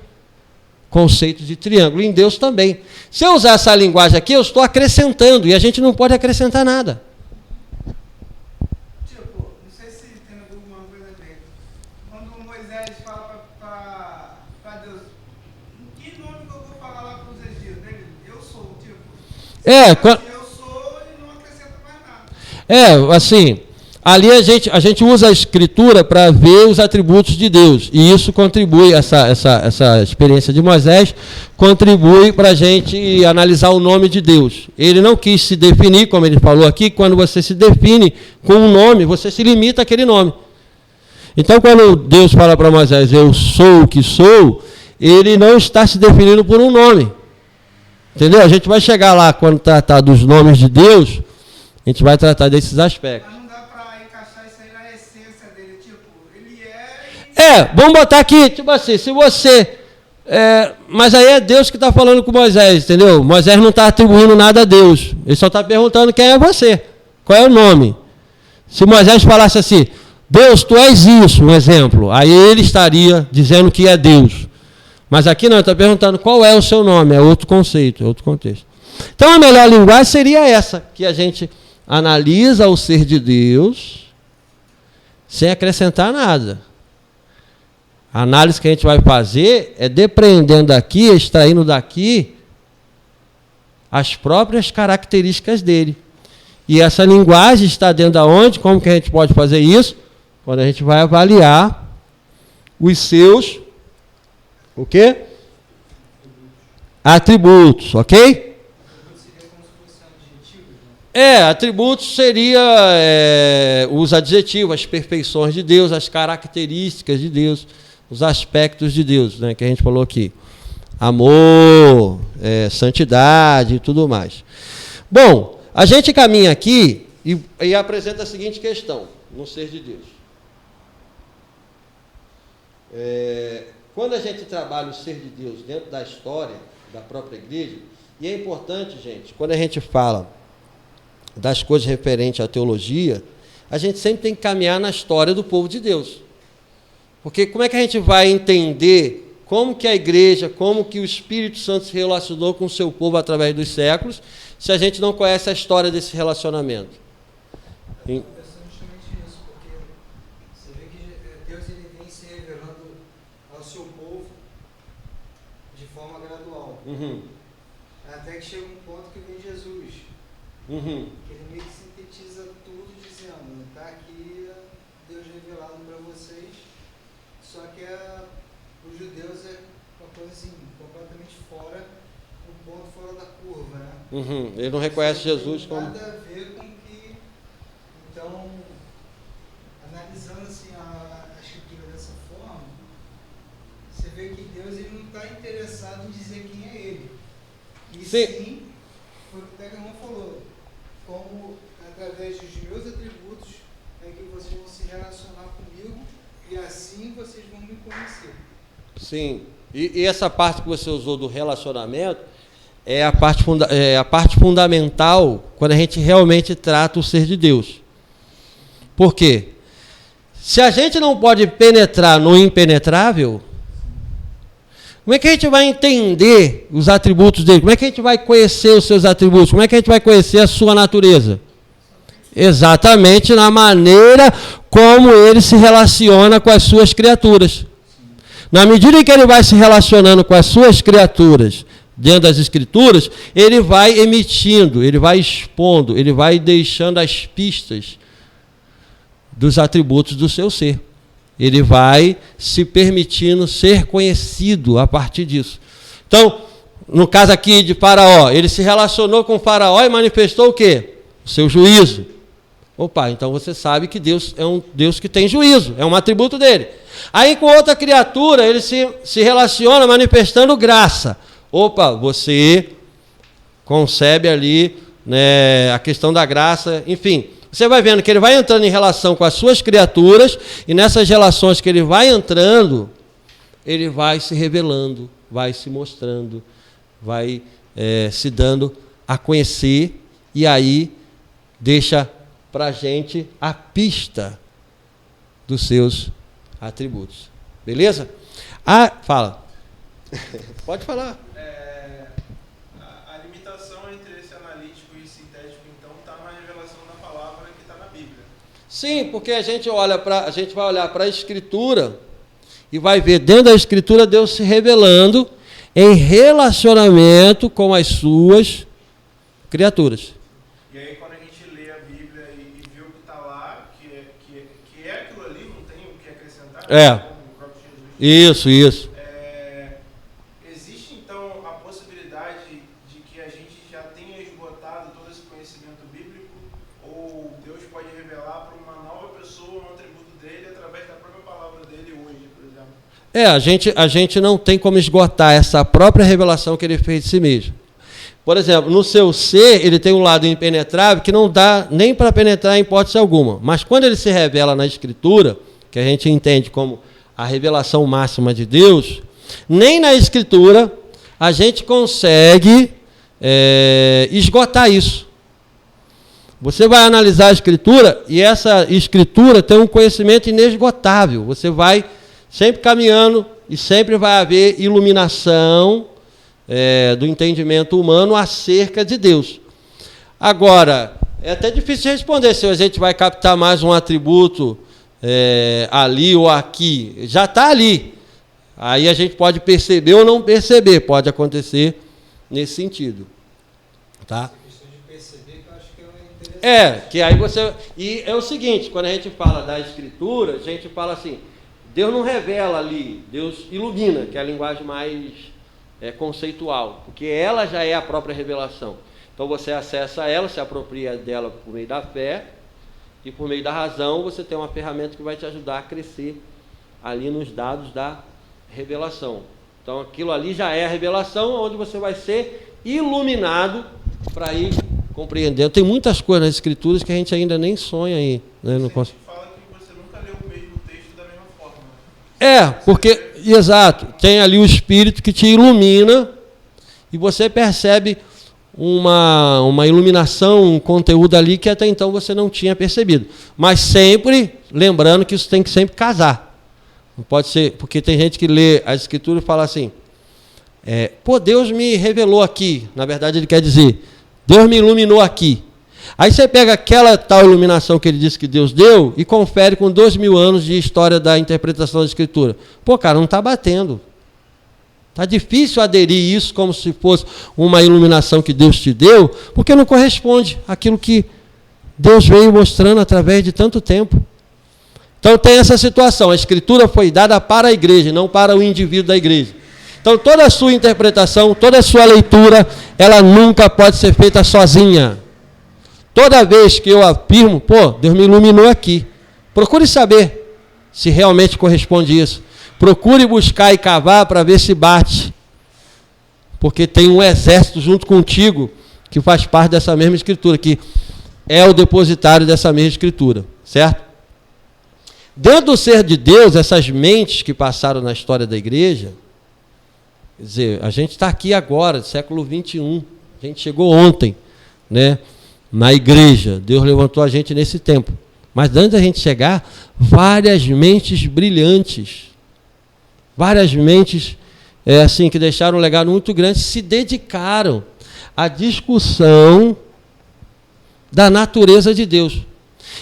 conceito de triângulo. Em Deus também. Se eu usar essa linguagem aqui, eu estou acrescentando, e a gente não pode acrescentar nada. Tipo, não sei se tem alguma coisa a ver. Quando Moisés fala para Deus, que nome que eu vou falar lá para os egípcios? Eu sou, tipo. Eu sou e não acrescenta mais nada. Assim, ali a gente usa a escritura para ver os atributos de Deus. E isso contribui, essa experiência de Moisés, contribui para a gente analisar o nome de Deus. Ele não quis se definir, como ele falou aqui, quando você se define com um nome, você se limita àquele nome. Então, quando Deus fala para Moisés, eu sou o que sou, ele não está se definindo por um nome. Entendeu? A gente vai chegar lá, quando tratar dos nomes de Deus, a gente vai tratar desses aspectos. Vamos botar aqui, tipo assim, se você... mas aí é Deus que está falando com Moisés, entendeu? Moisés não está atribuindo nada a Deus. Ele só está perguntando quem é você. Qual é o nome? Se Moisés falasse assim, Deus, tu és isso, um exemplo. Aí ele estaria dizendo que é Deus. Mas aqui não, está perguntando qual é o seu nome. É outro conceito, é outro contexto. Então a melhor linguagem seria essa, que a gente analisa o ser de Deus sem acrescentar nada. A análise que a gente vai fazer é depreendendo daqui, extraindo daqui as próprias características dele. E essa linguagem está dentro da onde? Como que a gente pode fazer isso? Quando a gente vai avaliar os seus, o quê? Atributos, ok? Atributos seria os adjetivos, as perfeições de Deus, as características de Deus, os aspectos de Deus, né, que a gente falou aqui. Amor, santidade e tudo mais. Bom, a gente caminha aqui e apresenta a seguinte questão no ser de Deus. Quando a gente trabalha o ser de Deus dentro da história da própria igreja, e é importante, gente, quando a gente fala das coisas referentes à teologia, a gente sempre tem que caminhar na história do povo de Deus. Porque como é que a gente vai entender como que a igreja, como que o Espírito Santo se relacionou com o seu povo através dos séculos, se a gente não conhece a história desse relacionamento? Justamente isso, porque você vê que Deus ele vem se revelando ao seu povo de forma gradual. Até que chega um ponto que vem Jesus. Que ele meio que sintetiza tudo dizendo, está aqui Deus revelado para vocês, só que os judeus é uma coisa assim, completamente fora, um ponto fora da curva, né? Ele não reconhece Jesus Não como... tem nada a ver com que, então, analisando assim a escritura dessa forma, você vê que Deus ele não está interessado em dizer quem é ele. E sim, foi o que o Tegamon falou, como através dos meus atributos é que vocês vão se relacionar comigo e assim vocês vão me conhecer. Sim, e essa parte que você usou do relacionamento é a parte fundamental quando a gente realmente trata o ser de Deus. Por quê? Se a gente não pode penetrar no impenetrável, como é que a gente vai entender os atributos dele? Como é que a gente vai conhecer os seus atributos? Como é que a gente vai conhecer a sua natureza? Exatamente na maneira como ele se relaciona com as suas criaturas. Na medida em que ele vai se relacionando com as suas criaturas dentro das Escrituras, ele vai emitindo, ele vai expondo, ele vai deixando as pistas dos atributos do seu ser. Ele vai se permitindo ser conhecido a partir disso. Então, no caso aqui de Faraó, ele se relacionou com Faraó e manifestou o quê? O seu juízo. Opa, então você sabe que Deus é um Deus que tem juízo, é um atributo dele. Aí com outra criatura, ele se relaciona manifestando graça. Opa, você concebe ali, né, a questão da graça, enfim. Você vai vendo que ele vai entrando em relação com as suas criaturas, e nessas relações que ele vai entrando, ele vai se revelando, vai se mostrando, vai se dando a conhecer, e aí deixa para a gente a pista dos seus atributos. Beleza? Fala. Pode falar. A limitação entre esse analítico e sintético, então, está na revelação da palavra que está na Bíblia. Sim, porque a gente vai olhar para a Escritura e vai ver dentro da Escritura Deus se revelando em relacionamento com as suas criaturas. E aí, quando a gente lê a Bíblia e vê o que está lá, que é aquilo ali, não tem o que acrescentar, como o próprio Jesus. Isso. Existe, então, a possibilidade de que a gente já tenha esgotado todo esse conhecimento bíblico, ou Deus pode revelar para uma nova pessoa um atributo dele através da própria palavra dele hoje, por exemplo? A gente não tem como esgotar essa própria revelação que ele fez de si mesmo. Por exemplo, no seu ser, ele tem um lado impenetrável que não dá nem para penetrar em hipótese alguma. Mas quando ele se revela na Escritura, que a gente entende como a revelação máxima de Deus, nem na Escritura a gente consegue esgotar isso. Você vai analisar a Escritura e essa Escritura tem um conhecimento inesgotável. Você vai sempre caminhando e sempre vai haver iluminação do entendimento humano acerca de Deus. Agora, é até difícil responder se a gente vai captar mais um atributo ali ou aqui. Já está ali. Aí a gente pode perceber ou não perceber. Pode acontecer nesse sentido. Tá? Essa questão de perceber que eu acho que é interessante. Que aí você... E é o seguinte, quando a gente fala da Escritura, a gente fala assim, Deus não revela ali, Deus ilumina, que é a linguagem mais conceitual, porque ela já é a própria revelação. Então você acessa ela, se apropria dela por meio da fé, e por meio da razão você tem uma ferramenta que vai te ajudar a crescer ali nos dados da revelação. Então aquilo ali já é a revelação, onde você vai ser iluminado para ir compreendendo. Tem muitas coisas nas Escrituras que a gente ainda nem sonha aí. Né? Não consegue. Fala que você nunca leu o mesmo texto da mesma forma. Né? Porque, exato, tem ali o Espírito que te ilumina e você percebe uma iluminação, um conteúdo ali que até então você não tinha percebido. Mas sempre lembrando que isso tem que sempre casar. Não pode ser, porque tem gente que lê a Escritura e fala assim, Deus me revelou aqui. Na verdade ele quer dizer, Deus me iluminou aqui. Aí você pega aquela tal iluminação que ele disse que Deus deu e confere com 2000 anos de história da interpretação da Escritura. Cara, não está batendo. Está difícil aderir isso como se fosse uma iluminação que Deus te deu, porque não corresponde àquilo que Deus veio mostrando através de tanto tempo. Então tem essa situação, a Escritura foi dada para a igreja, não para o indivíduo da igreja. Então toda a sua interpretação, toda a sua leitura, ela nunca pode ser feita sozinha. Toda vez que eu afirmo, Deus me iluminou aqui. Procure saber se realmente corresponde isso. Procure buscar e cavar para ver se bate. Porque tem um exército junto contigo que faz parte dessa mesma Escritura, que é o depositário dessa mesma Escritura, certo? Dentro do ser de Deus, essas mentes que passaram na história da igreja, quer dizer, a gente está aqui agora, século 21, a gente chegou ontem, né, na igreja, Deus levantou a gente nesse tempo. Mas antes da gente chegar, várias mentes brilhantes, várias mentes assim, que deixaram um legado muito grande, se dedicaram à discussão da natureza de Deus.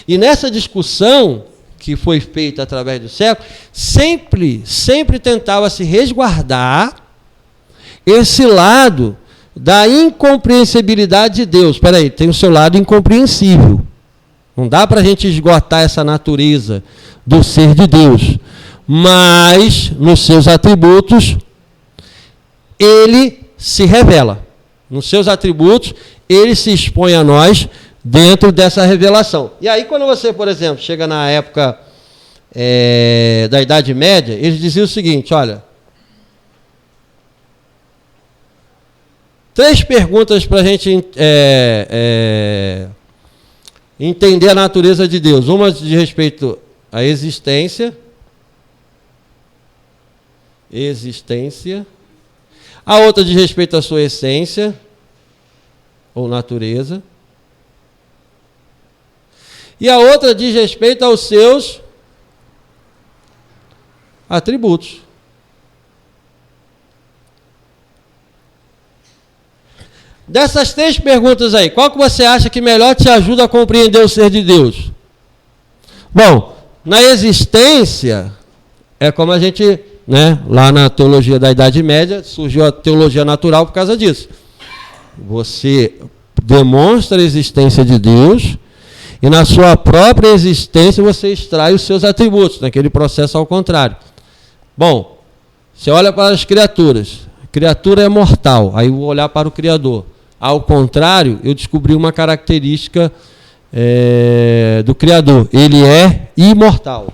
E nessa discussão que foi feita através do século, sempre tentava se resguardar esse lado da incompreensibilidade de Deus. Espera aí, tem o seu lado incompreensível. Não dá para a gente esgotar essa natureza do ser de Deus. Mas, nos seus atributos, ele se revela. Nos seus atributos, ele se expõe a nós dentro dessa revelação. E aí, quando você, por exemplo, chega na época da Idade Média, eles diziam o seguinte, olha, 3 perguntas para a gente entender a natureza de Deus. Uma de respeito à existência. A outra de respeito à sua essência, ou natureza. E a outra diz respeito aos seus atributos. Dessas 3 perguntas aí, qual que você acha que melhor te ajuda a compreender o ser de Deus? Bom, na existência, é como a gente, né, lá na teologia da Idade Média, surgiu a teologia natural por causa disso. Você demonstra a existência de Deus e na sua própria existência você extrai os seus atributos, naquele processo ao contrário. Bom, você olha para as criaturas, a criatura é mortal, aí eu vou olhar para o Criador. Ao contrário, eu descobri uma característica do Criador, ele é imortal.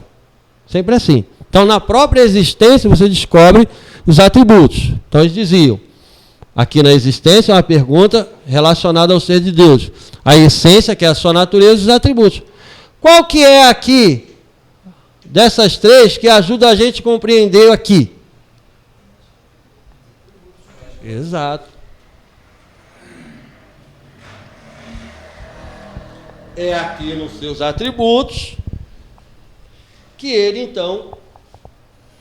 Sempre assim. Então, na própria existência, você descobre os atributos. Então, eles diziam, aqui na existência, é uma pergunta relacionada ao ser de Deus. A essência, que é a sua natureza, e os atributos. Qual que é aqui, dessas 3, que ajuda a gente a compreender aqui? Exato. É aqui nos seus atributos que ele, então,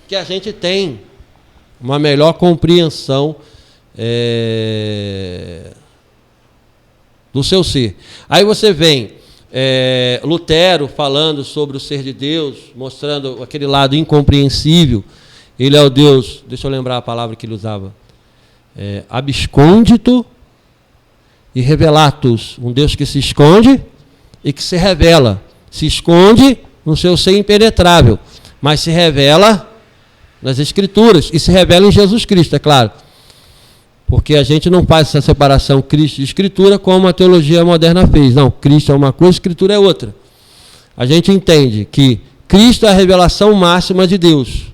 que a gente tem uma melhor compreensão do seu ser. Aí você vem Lutero falando sobre o ser de Deus, mostrando aquele lado incompreensível. Ele é o Deus, deixa eu lembrar a palavra que ele usava, abscondito e revelatus, um Deus que se esconde e que se revela. Se esconde no seu ser impenetrável, mas se revela nas Escrituras e se revela em Jesus Cristo, é claro. Porque a gente não faz essa separação Cristo e Escritura como a teologia moderna fez. Não, Cristo é uma coisa, Escritura é outra. A gente entende que Cristo é a revelação máxima de Deus.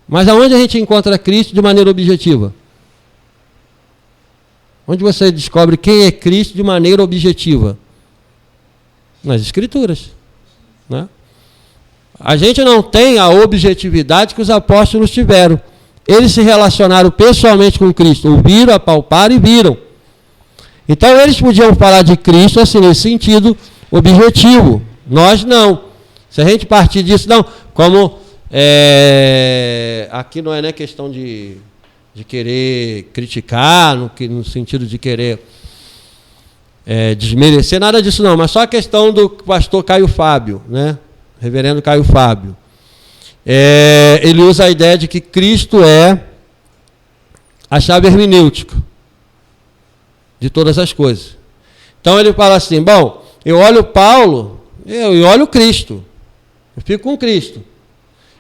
Mas aonde a gente encontra Cristo de maneira objetiva? Onde você descobre quem é Cristo de maneira objetiva? Nas Escrituras, né? A gente não tem a objetividade que os apóstolos tiveram. Eles se relacionaram pessoalmente com Cristo, ouviram, apalparam e viram. Então eles podiam falar de Cristo assim, nesse sentido objetivo. Nós não. Se a gente partir disso, não. Como aqui não é, né, questão de querer criticar, no sentido de querer desmerecer, nada disso não, mas só a questão do pastor Caio Fábio, né? Reverendo Caio Fábio. Ele usa a ideia de que Cristo é a chave hermenêutica de todas as coisas. Então ele fala assim, bom, eu olho Paulo, eu olho Cristo. Eu fico com Cristo.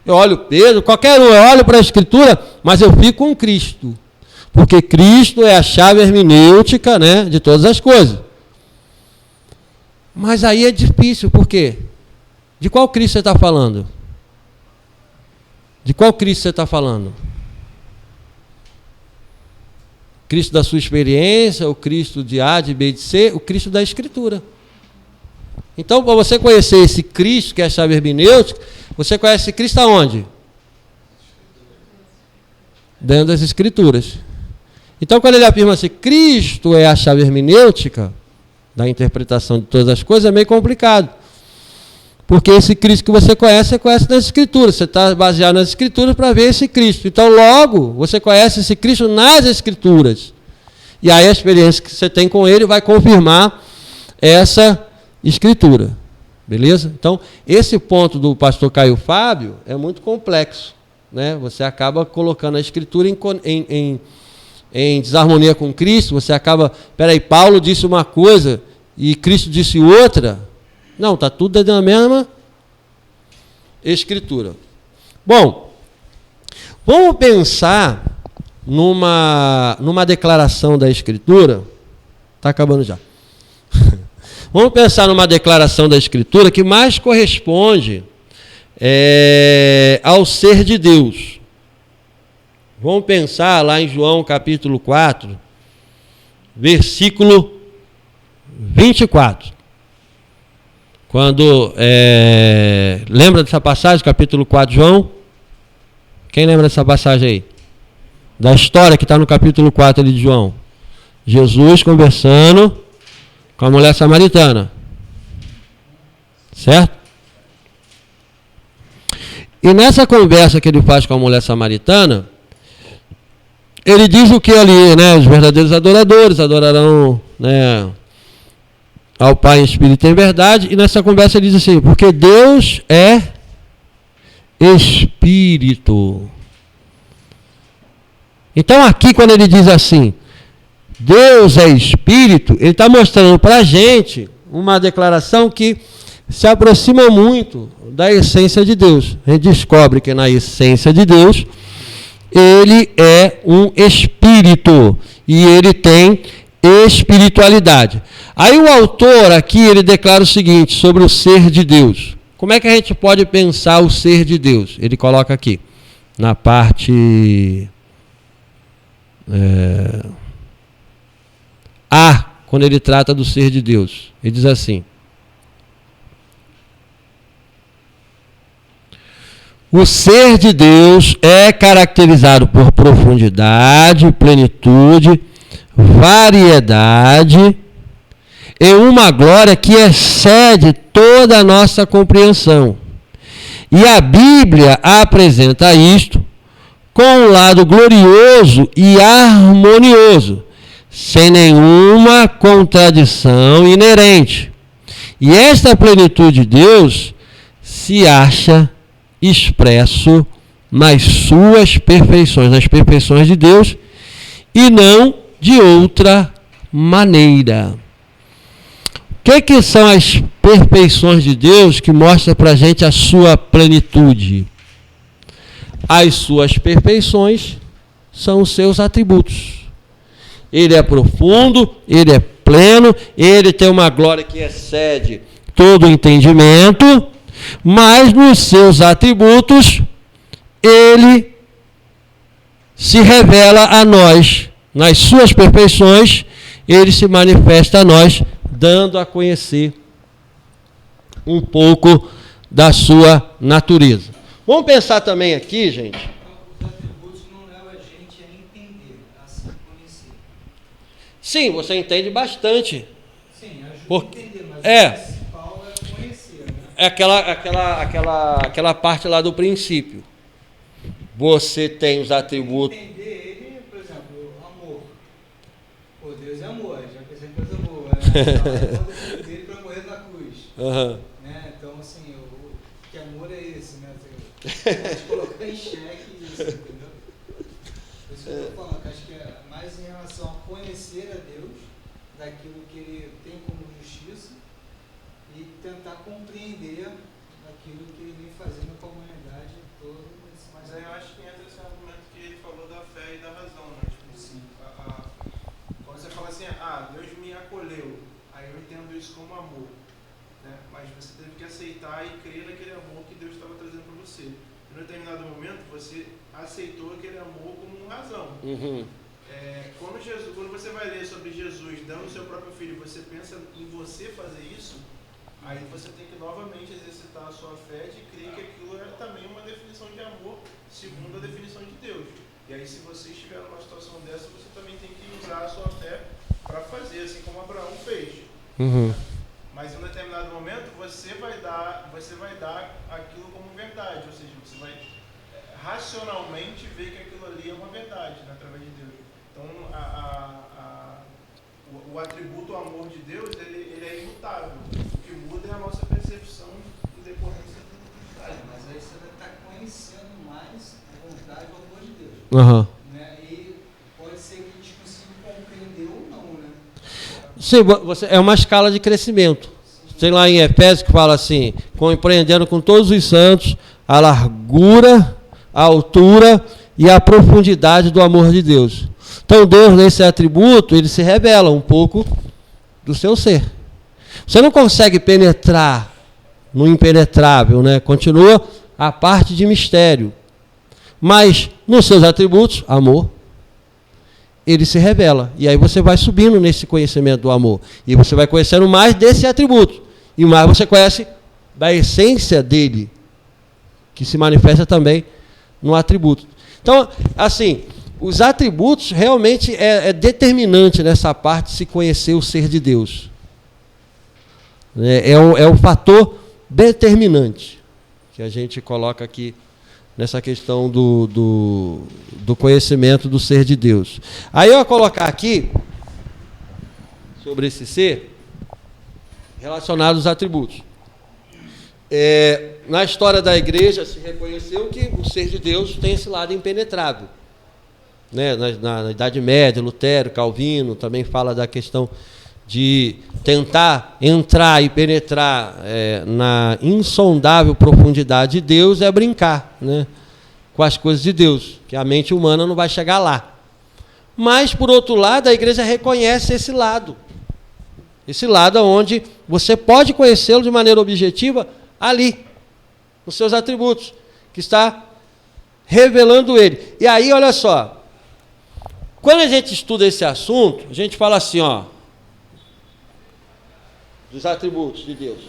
Eu olho Pedro, qualquer um, eu olho para a Escritura, mas eu fico com Cristo. Porque Cristo é a chave hermenêutica, né, de todas as coisas. Mas aí é difícil, por quê? De qual Cristo você está falando? De qual Cristo você está falando? Cristo da sua experiência, o Cristo de A, de B, de C, o Cristo da Escritura. Então, para você conhecer esse Cristo, que é a chave hermenêutica, você conhece esse Cristo aonde? Dentro das Escrituras. Então, quando ele afirma assim, Cristo é a chave hermenêutica da interpretação de todas as coisas, é meio complicado. Porque esse Cristo que você conhece nas Escrituras. Você está baseado nas Escrituras para ver esse Cristo. Então, logo, você conhece esse Cristo nas Escrituras. E aí a experiência que você tem com ele vai confirmar essa Escritura. Beleza? Então, esse ponto do pastor Caio Fábio é muito complexo, né? Você acaba colocando a Escritura em desarmonia com Cristo, você acaba... Peraí, Paulo disse uma coisa e Cristo disse outra. Não, está tudo dentro da mesma Escritura. Bom, vamos pensar numa declaração da Escritura. Está acabando já. Vamos pensar numa declaração da Escritura que mais corresponde ao ser de Deus. Vamos pensar lá em João capítulo 4, versículo 24. Quando, lembra dessa passagem, capítulo 4 de João? Quem lembra dessa passagem aí? Da história que está no capítulo 4 ali de João. Jesus conversando com a mulher samaritana. Certo? E nessa conversa que ele faz com a mulher samaritana, ele diz o que ali, né? Os verdadeiros adoradores adorarão, né, ao Pai em espírito e em verdade. E nessa conversa ele diz assim, porque Deus é Espírito. Então aqui quando ele diz assim, Deus é Espírito, ele está mostrando para a gente uma declaração que se aproxima muito da essência de Deus. A gente descobre que na essência de Deus, ele é um Espírito e ele tem espiritualidade. Aí o autor aqui, ele declara o seguinte sobre o ser de Deus. Como é que a gente pode pensar o ser de Deus? Ele coloca aqui, na parte A, quando ele trata do ser de Deus. Ele diz assim, o ser de Deus é caracterizado por profundidade, plenitude, variedade e uma glória que excede toda a nossa compreensão. E a Bíblia apresenta isto com um lado glorioso e harmonioso, sem nenhuma contradição inerente. E esta plenitude de Deus se acha expresso nas suas perfeições, nas perfeições de Deus, e não de outra maneira. O que são as perfeições de Deus que mostram para a gente a sua plenitude? As suas perfeições são os seus atributos. Ele é profundo, ele é pleno, ele tem uma glória que excede todo o entendimento, mas nos seus atributos, ele se revela a nós. Nas suas perfeições, ele se manifesta a nós, dando a conhecer um pouco da sua natureza. Vamos pensar também aqui, gente. Os atributos não levam a gente a entender, a se conhecer. Sim, você entende bastante. Sim, ajuda Por... a entender, mas é. o principal é conhecer. Né? É aquela parte lá do princípio. Você tem os atributos. Entender ele, por exemplo, amor. Pô, Deus é amor, já pensei em coisa boa. Né? Quando eu dele para morrer na cruz. Uhum. Né? Então, assim, que amor é esse? Né? Pode colocar em xeque isso, entendeu? Por isso que eu estou falando, que acho que é mais em relação a conhecer a Deus, daquilo que ele tem como justiça, e tentar compreender aquilo que ele vem fazendo com a humanidade toda. Mas aí eu acho que entra esse argumento que ele falou da fé e da razão, né? Tipo assim, quando você fala assim, Deus me acolheu, aí eu entendo isso como amor, né? Mas você teve que aceitar e crer naquele amor que Deus estava trazendo para você. Em um determinado momento, você aceitou aquele amor como razão. Quando você vai ler sobre Jesus dando o seu próprio filho, você pensa em você fazer isso, aí você tem que novamente exercitar a sua fé de crer que aquilo é também uma definição de amor segundo a definição de Deus. E aí, se você estiver numa situação dessa, você também tem que usar a sua fé para fazer, assim como Abraão fez. Mas em um determinado momento, você vai dar aquilo como verdade, ou seja, você vai racionalmente ver que aquilo ali é uma verdade, né, através de Deus. Então, o atributo amor de Deus, ele é imutável. O que muda é a nossa percepção em decorrência do Mas aí você vai estar conhecendo mais a vontade e o amor de Deus. Né? E pode ser que a gente consiga compreender ou não, né? Sim, é uma escala de crescimento. Tem lá em Efésios que fala assim, compreendendo com todos os santos a largura, a altura e a profundidade do amor de Deus. Então Deus, nesse atributo, ele se revela um pouco do seu ser. Você não consegue penetrar no impenetrável, né? Continua a parte de mistério. Mas nos seus atributos, amor, ele se revela. E aí você vai subindo nesse conhecimento do amor. E você vai conhecendo mais desse atributo. E mais você conhece da essência dele, que se manifesta também no atributo. Então, assim, os atributos realmente é determinante nessa parte de se conhecer o ser de Deus. É o fator determinante que a gente coloca aqui nessa questão do conhecimento do ser de Deus. Aí eu vou colocar aqui, sobre esse ser, relacionado aos atributos. Na história da igreja se reconheceu que o ser de Deus tem esse lado impenetrável. Né? Na Idade Média, Lutero, Calvino, também fala da questão de tentar entrar e penetrar na insondável profundidade de Deus é brincar, né, com as coisas de Deus, que a mente humana não vai chegar lá. Mas, por outro lado, a igreja reconhece esse lado onde você pode conhecê-lo de maneira objetiva ali, nos seus atributos, que está revelando ele. E aí, olha só, quando a gente estuda esse assunto, a gente fala assim, dos atributos de Deus.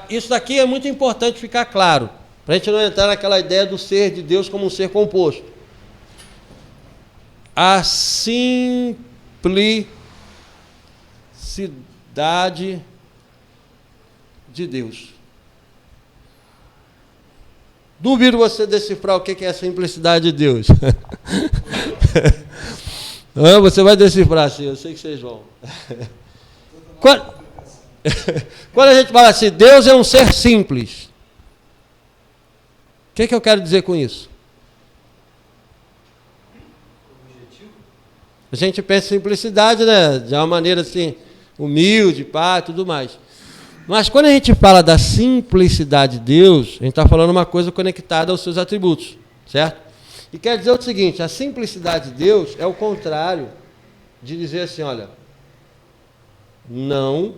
Isso daqui é muito importante ficar claro, para a gente não entrar naquela ideia do ser de Deus como um ser composto. A simplicidade de Deus. Duvido você decifrar o que é a simplicidade de Deus. Você vai decifrar assim, eu sei que vocês vão. Quando a gente fala assim, Deus é um ser simples, o que eu quero dizer com isso? A gente pensa em simplicidade, né, de uma maneira assim, humilde, pá, tudo mais. Mas quando a gente fala da simplicidade de Deus, a gente está falando uma coisa conectada aos seus atributos, certo? E quer dizer o seguinte, a simplicidade de Deus é o contrário de dizer assim, olha, não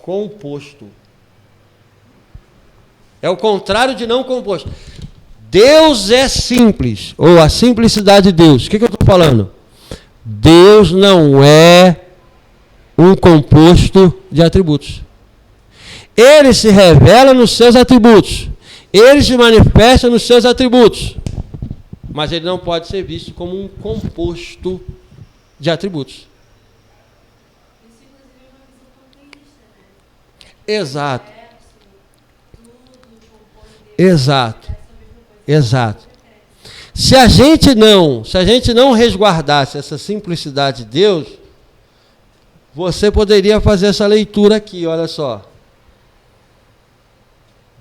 composto. É o contrário de não composto. Deus é simples, ou a simplicidade de Deus. O que eu estou falando? Deus não é um composto de atributos. Ele se revela nos seus atributos. Ele se manifesta nos seus atributos. Mas ele não pode ser visto como um composto de atributos. Isso, inclusive, é uma visão panteísta, né? Exato. Tudo compõe Deus. Exato. Exato. Se a gente não resguardasse essa simplicidade de Deus, você poderia fazer essa leitura aqui, olha só.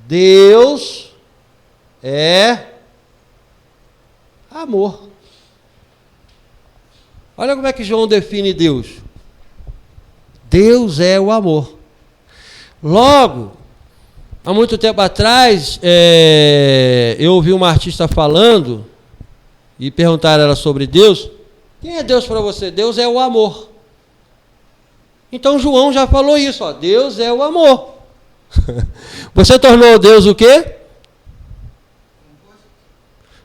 Deus é amor. Olha como é que João define Deus. Deus é o amor. Logo, há muito tempo atrás, eu ouvi uma artista falando e perguntaram ela sobre Deus. Quem é Deus para você? Deus é o amor. Então João já falou isso, ó, Deus é o amor. Você tornou Deus o quê?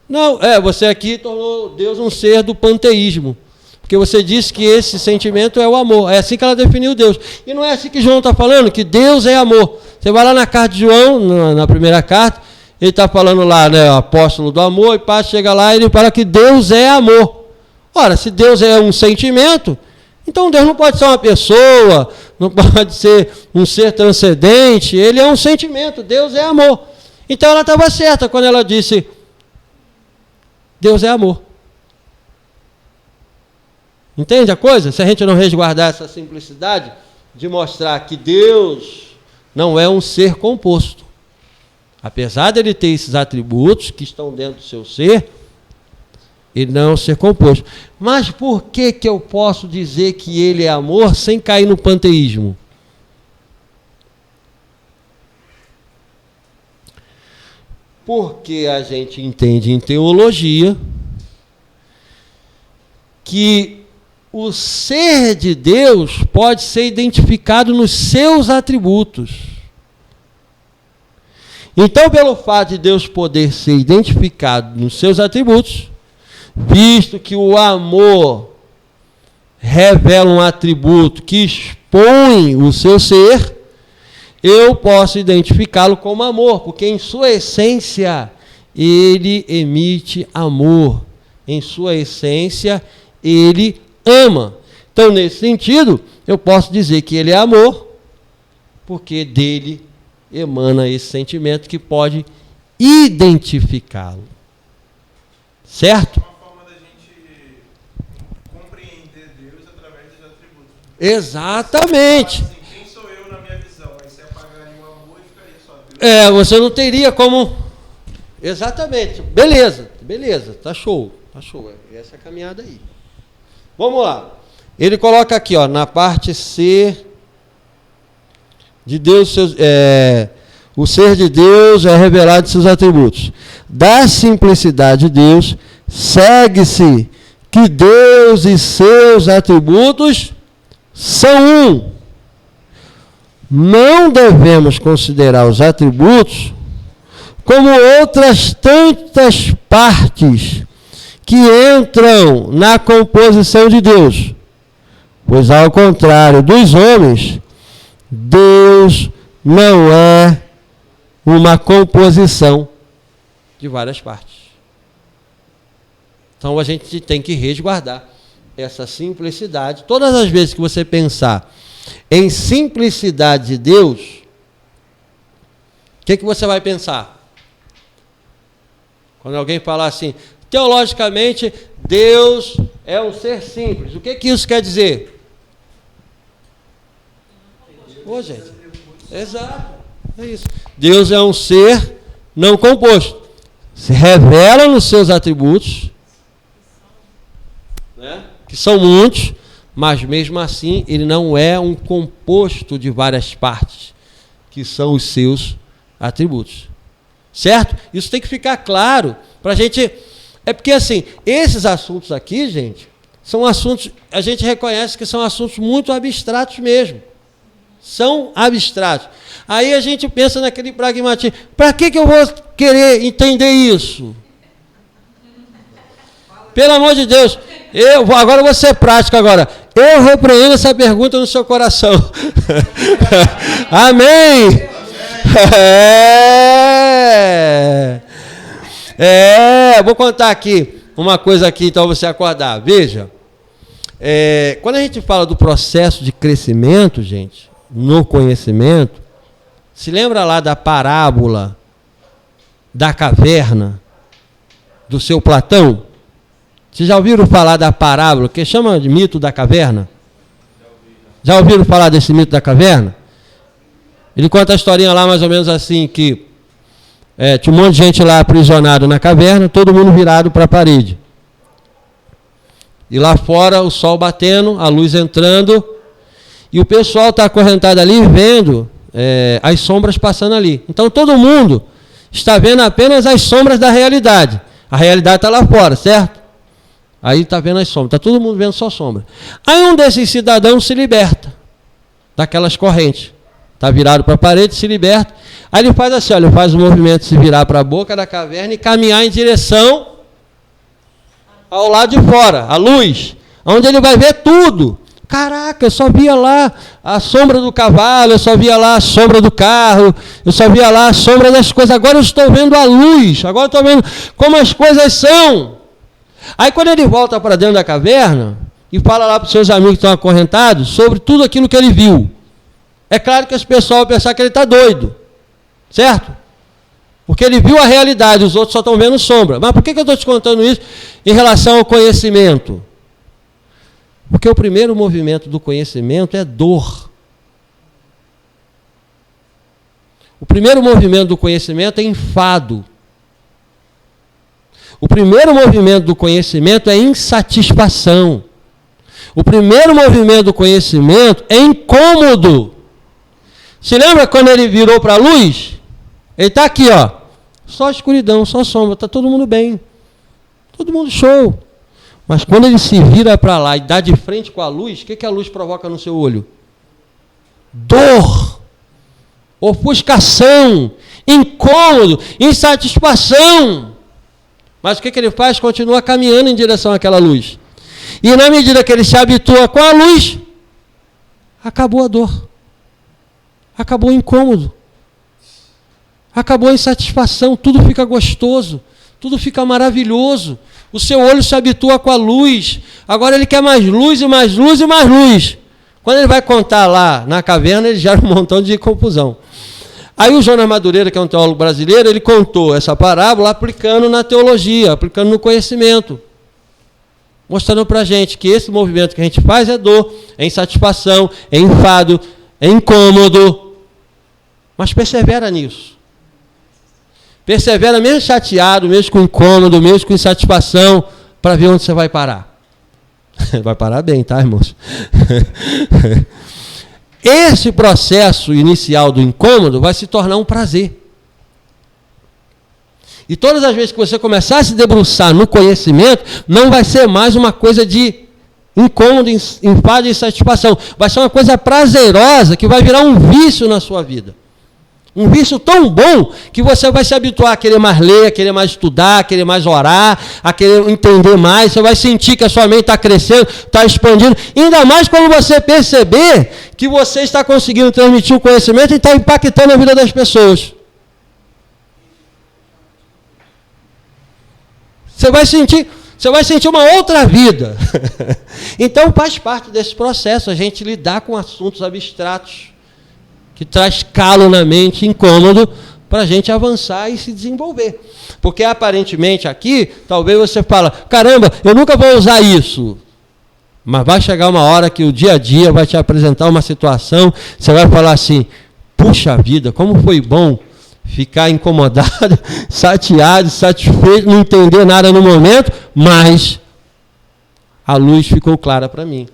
Não, você aqui tornou Deus um ser do panteísmo. Porque você disse que esse sentimento é o amor. É assim que ela definiu Deus. E não é assim que João está falando, que Deus é amor. Você vai lá na carta de João, na primeira carta, ele está falando lá, né, o apóstolo do amor, e pá, chega lá e ele fala que Deus é amor. Ora, se Deus é um sentimento, então Deus não pode ser uma pessoa, não pode ser um ser transcendente, ele é um sentimento, Deus é amor. Então ela estava certa quando ela disse, Deus é amor. Entende a coisa? Se a gente não resguardar essa simplicidade de mostrar que Deus não é um ser composto. Apesar dele ter esses atributos que estão dentro do seu ser, ele não é um ser composto. Mas por que eu posso dizer que ele é amor sem cair no panteísmo? Porque a gente entende em teologia que o ser de Deus pode ser identificado nos seus atributos. Então, pelo fato de Deus poder ser identificado nos seus atributos, visto que o amor revela um atributo que expõe o seu ser, eu posso identificá-lo como amor, porque em sua essência ele emite amor. Em sua essência ele ama. Então, nesse sentido, eu posso dizer que ele é amor, porque dele emana esse sentimento que pode identificá-lo. Certo? Uma forma da gente compreender Deus através dos atributos. Exatamente. Assim, quem sou eu na minha visão? Aí você apagaria o amor e ficaria só Deus. Você não teria como... Exatamente. Beleza, tá show. Essa é a caminhada aí. Vamos lá. Ele coloca aqui, ó, na parte C de Deus, o ser de Deus é revelado em seus atributos. Da simplicidade de Deus, segue-se que Deus e seus atributos são um. Não devemos considerar os atributos como outras tantas partes que entram na composição de Deus, pois ao contrário dos homens, Deus não é uma composição de várias partes. Então a gente tem que resguardar essa simplicidade. Todas as vezes que você pensar em simplicidade de Deus, o que você vai pensar? Quando alguém falar assim, teologicamente, Deus é um ser simples. O que isso quer dizer? Gente. Exato. É isso. Deus é um ser não composto. Se revela nos seus atributos, né, que são muitos, mas mesmo assim ele não é um composto de várias partes, que são os seus atributos. Certo? Isso tem que ficar claro para a gente... É porque, assim, esses assuntos aqui, gente, são assuntos... A gente reconhece que são assuntos muito abstratos mesmo. São abstratos. Aí a gente pensa naquele pragmatismo. Para que eu vou querer entender isso? Pelo amor de Deus. Agora eu vou ser prático agora. Eu repreendo essa pergunta no seu coração. Amém? Vou contar aqui uma coisa aqui, então você acordar. Veja, quando a gente fala do processo de crescimento, gente, no conhecimento, se lembra lá da parábola da caverna do seu Platão? Vocês já ouviram falar da parábola, que chama de mito da caverna? Já ouviram falar desse mito da caverna? Ele conta a historinha lá mais ou menos assim, que tinha um monte de gente lá aprisionado na caverna, todo mundo virado para a parede. E lá fora o sol batendo, a luz entrando, e o pessoal está acorrentado ali vendo as sombras passando ali. Então todo mundo está vendo apenas as sombras da realidade. A realidade está lá fora, certo? Aí está vendo as sombras, está todo mundo vendo só sombra. Aí um desses cidadãos se liberta daquelas correntes. Está virado para a parede, se liberta. Aí ele faz assim, olha, faz o movimento de se virar para a boca da caverna e caminhar em direção ao lado de fora, a luz, onde ele vai ver tudo. Caraca, eu só via lá a sombra do cavalo, eu só via lá a sombra do carro, eu só via lá a sombra das coisas. Agora eu estou vendo a luz, agora eu estou vendo como as coisas são. Aí quando ele volta para dentro da caverna e fala lá para os seus amigos que estão acorrentados sobre tudo aquilo que ele viu, é claro que esse pessoal vai pensar que ele está doido, certo? Porque ele viu a realidade, os outros só estão vendo sombra. Mas por que eu estou te contando isso em relação ao conhecimento? Porque o primeiro movimento do conhecimento é dor. O primeiro movimento do conhecimento é enfado. O primeiro movimento do conhecimento é insatisfação. O primeiro movimento do conhecimento é incômodo. Se lembra quando ele virou para a luz? Ele está aqui, ó. Só escuridão, só sombra, está todo mundo bem. Todo mundo show. Mas quando ele se vira para lá e dá de frente com a luz, o que a luz provoca no seu olho? Dor, ofuscação, incômodo, insatisfação. Mas o que ele faz? Continua caminhando em direção àquela luz. E na medida que ele se habitua com a luz, acabou a dor. Acabou o incômodo. Acabou a insatisfação, tudo fica gostoso, tudo fica maravilhoso. O seu olho se habitua com a luz. Agora ele quer mais luz e mais luz e mais luz. Quando ele vai contar lá na caverna, ele gera um montão de confusão. Aí o Jonas Madureira, que é um teólogo brasileiro, ele contou essa parábola aplicando na teologia, aplicando no conhecimento. Mostrando para a gente que esse movimento que a gente faz é dor, é insatisfação, é enfado, é incômodo. Mas persevera nisso. Persevera mesmo chateado, mesmo com incômodo, mesmo com insatisfação, para ver onde você vai parar. Vai parar bem, tá, irmãos? Esse processo inicial do incômodo vai se tornar um prazer. E todas as vezes que você começar a se debruçar no conhecimento, não vai ser mais uma coisa de incômodo, enfado e insatisfação. Vai ser uma coisa prazerosa que vai virar um vício na sua vida. Um vício tão bom que você vai se habituar a querer mais ler, a querer mais estudar, a querer mais orar, a querer entender mais. Você vai sentir que a sua mente está crescendo, está expandindo. Ainda mais quando você perceber que você está conseguindo transmitir o conhecimento e está impactando a vida das pessoas. Você vai sentir uma outra vida. Então faz parte desse processo a gente lidar com assuntos abstratos, que traz calo na mente, incômodo, para a gente avançar e se desenvolver. Porque aparentemente aqui, talvez você fala, caramba, eu nunca vou usar isso. Mas vai chegar uma hora que o dia a dia vai te apresentar uma situação, você vai falar assim, puxa vida, como foi bom ficar incomodado, chateado, satisfeito, não entender nada no momento, mas a luz ficou clara para mim.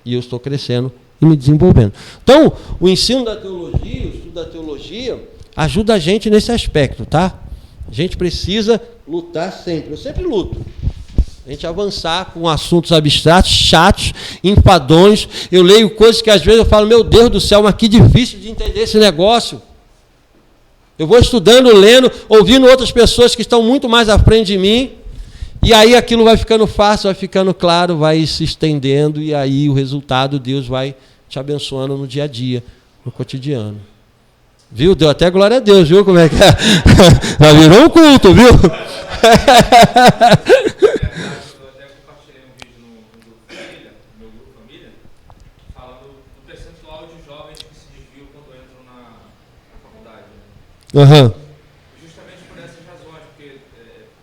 E eu estou crescendo e me desenvolvendo. Então, o ensino da teologia, o estudo da teologia, ajuda a gente nesse aspecto, tá? A gente precisa lutar sempre. Eu sempre luto. A gente avançar com assuntos abstratos, chatos, enfadões. Eu leio coisas que às vezes eu falo, meu Deus do céu, mas que difícil de entender esse negócio. Eu vou estudando, lendo, ouvindo outras pessoas que estão muito mais à frente de mim, e aí aquilo vai ficando fácil, vai ficando claro, vai se estendendo, e aí o resultado Deus vai te abençoando no dia a dia, no cotidiano. Viu? Deu até glória a Deus, viu como é que é? Já virou um culto, viu? Eu até compartilhei um vídeo no meu grupo família, falando do percentual de jovens que se desviam quando entram na faculdade. Uhum. Justamente por essas razões, porque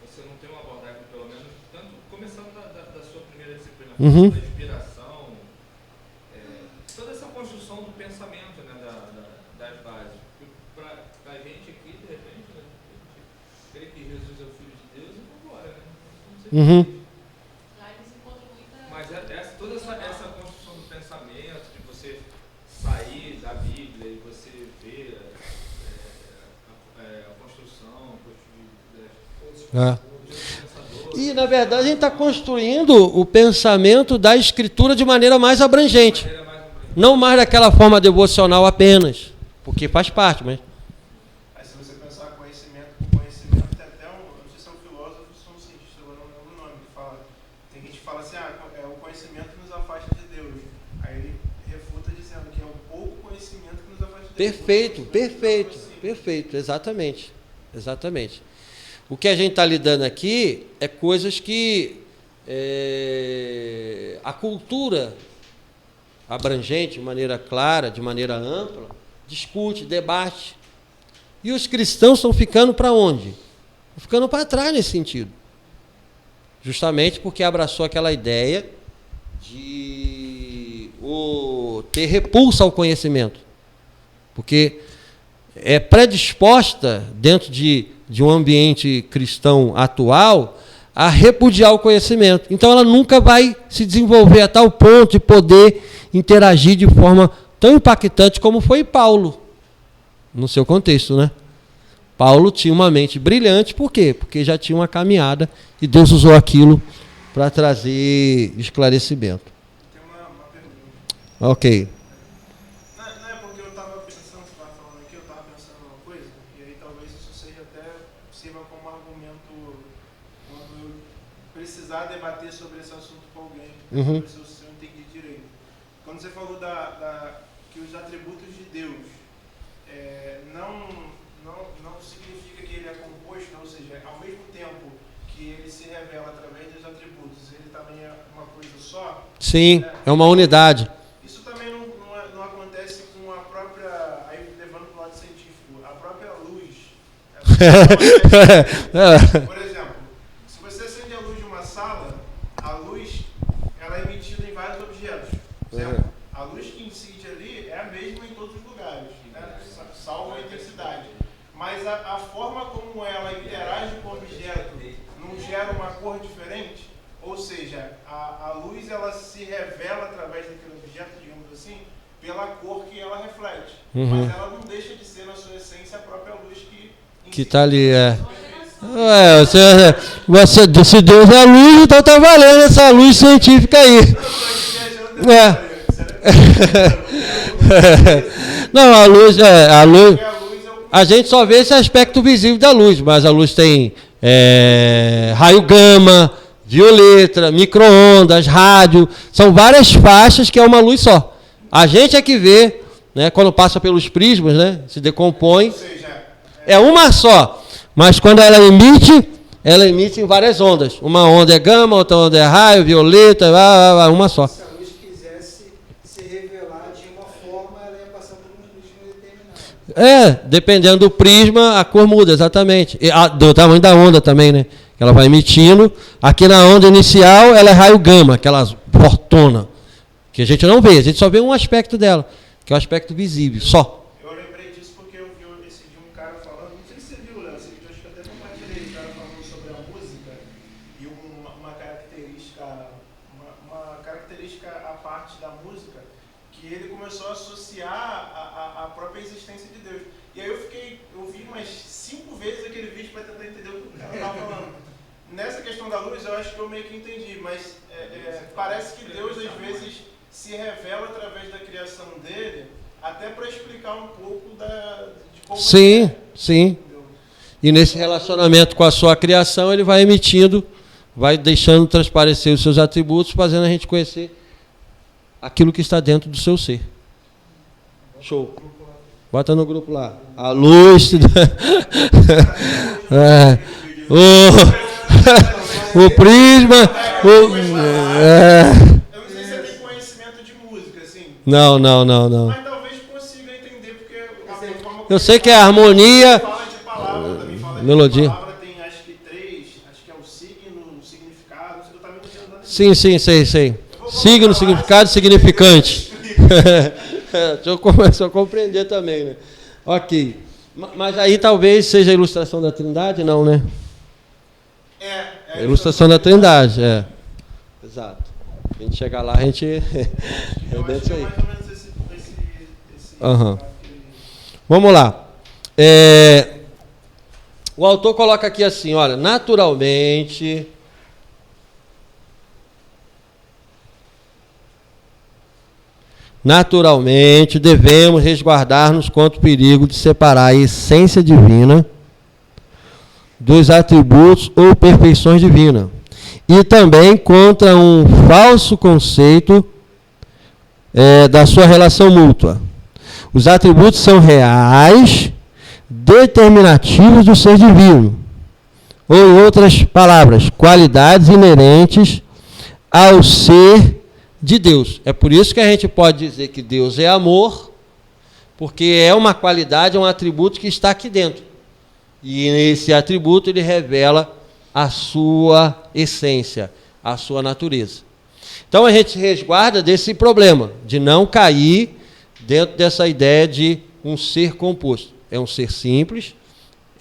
você não tem uma abordagem, pelo menos, tanto começando da sua primeira disciplina, Uhum. da inspiração, toda essa construção do pensamento, né, das bases. Para a gente aqui, de repente, né, crê que Jesus é o Filho de Deus e vamos embora, né? Uhum. Lá eles encontram muita. Mas toda essa construção do pensamento, de você sair da Bíblia e você vê a construção E, na verdade, a gente está construindo o pensamento da Escritura de maneira mais abrangente. Não mais daquela forma devocional apenas, porque faz parte, mas... Aí se você pensar conhecimento com conhecimento, tem até não sei se é um filósofo ou um cientista, eu não lembro o nome, que fala, tem gente que fala assim, o conhecimento nos afasta de Deus. Aí ele refuta dizendo que é o pouco conhecimento que nos afasta de Deus. Perfeito, exatamente. O que a gente está lidando aqui é coisas que a cultura abrangente, de maneira clara, de maneira ampla, discute, debate. E os cristãos estão ficando para onde? Estão ficando para trás nesse sentido. Justamente porque abraçou aquela ideia de ter repulsa ao conhecimento. Porque é predisposta, dentro de um ambiente cristão atual, a repudiar o conhecimento. Então ela nunca vai se desenvolver a tal ponto de poder interagir de forma tão impactante como foi Paulo, no seu contexto, né? Paulo tinha uma mente brilhante, por quê? Porque já tinha uma caminhada e Deus usou aquilo para trazer esclarecimento. Tem uma pergunta. Ok. Não é porque eu estava pensando, você estava falando aqui, eu estava pensando uma coisa, e aí talvez isso seja até sirva como argumento quando eu precisar debater sobre esse assunto com alguém, Uhum. se eu entendi direito. Quando você falou que os atributos de Deus não significa que ele é composto, ou seja, ao mesmo tempo que ele se revela através dos atributos, ele também é uma coisa só. Sim, é uma unidade. Isso também não acontece com a própria, aí levando para o lado científico, a própria luz. Por exemplo, se você acende a luz de uma sala, a luz ela é emitida em vários objetos, certo? A luz que incide ali é a mesma em todos os lugares, né? Salvo a intensidade. Mas a forma como ela interage com o objeto não gera uma cor diferente? Ou seja, a luz ela se revela através daquele objeto, digamos assim, pela cor que ela reflete. Mas ela não deixa de ser, na sua essência, a própria luz que está ali. Se Deus é luz, então está valendo essa luz científica aí. Não, a luz. A gente só vê esse aspecto visível da luz, mas a luz tem raio gama, violeta, micro-ondas, rádio, são várias faixas que é uma luz só. A gente é que vê, né, quando passa pelos prismas, né, se decompõe, é uma só, mas quando ela emite em várias ondas. Uma onda é gama, outra onda é raio, violeta, uma só. Se a luz quisesse se revelar de uma forma, ela ia passar por um prisma determinado. Dependendo do prisma, a cor muda, exatamente. E do tamanho da onda também, né? Ela vai emitindo. Aqui na onda inicial, ela é raio gama, aquela fortuna, que a gente não vê, a gente só vê um aspecto dela, que é o aspecto visível, só. Eu lembrei disso porque eu vi esse de um cara falando, não sei se você viu, Léo, esse vídeo, acho que até compartilhei, o cara falando sobre a música e uma característica à parte da música, que ele começou a associar a própria existência de Deus. E aí eu vi umas 5 vezes aquele vídeo para tentar entender o que o cara estava falando. Nessa questão da luz, eu acho que eu meio que entendi, mas parece que Deus, às vezes, se revela através da criação dele, até para explicar um pouco de como Sim. E nesse relacionamento com a sua criação, ele vai emitindo, vai deixando transparecer os seus atributos, fazendo a gente conhecer aquilo que está dentro do seu ser. Show. Bota no grupo lá. A luz. O prisma. Eu não sei se você tem conhecimento de música, assim. Não. Mas talvez consiga entender, porque a forma Eu sei que é a harmonia. fala de palavra, também fala Melodia. de palavra, tem acho que 3, acho que é o signo, o significado, eu também não entendo nada disso. Sim. Signo, significado, significante. Deixa eu começar a compreender também, né? Ok. Mas aí talvez seja a ilustração da Trindade, não, né? A ilustração da Trindade, Exato. A gente chegar lá, a gente... Eu acho que é mais ou menos esse Aham. Vamos lá. O autor coloca aqui assim, olha, naturalmente devemos resguardar-nos contra o perigo de separar a essência divina dos atributos ou perfeições divinas, e também contra um falso conceito da sua relação mútua. Os atributos são reais, determinativos do ser divino, ou, em outras palavras, qualidades inerentes ao ser de Deus. É por isso que a gente pode dizer que Deus é amor, porque é uma qualidade, é um atributo que está aqui dentro. E nesse atributo ele revela a sua essência, a sua natureza. Então a gente se resguarda desse problema, de não cair dentro dessa ideia de um ser composto. É um ser simples,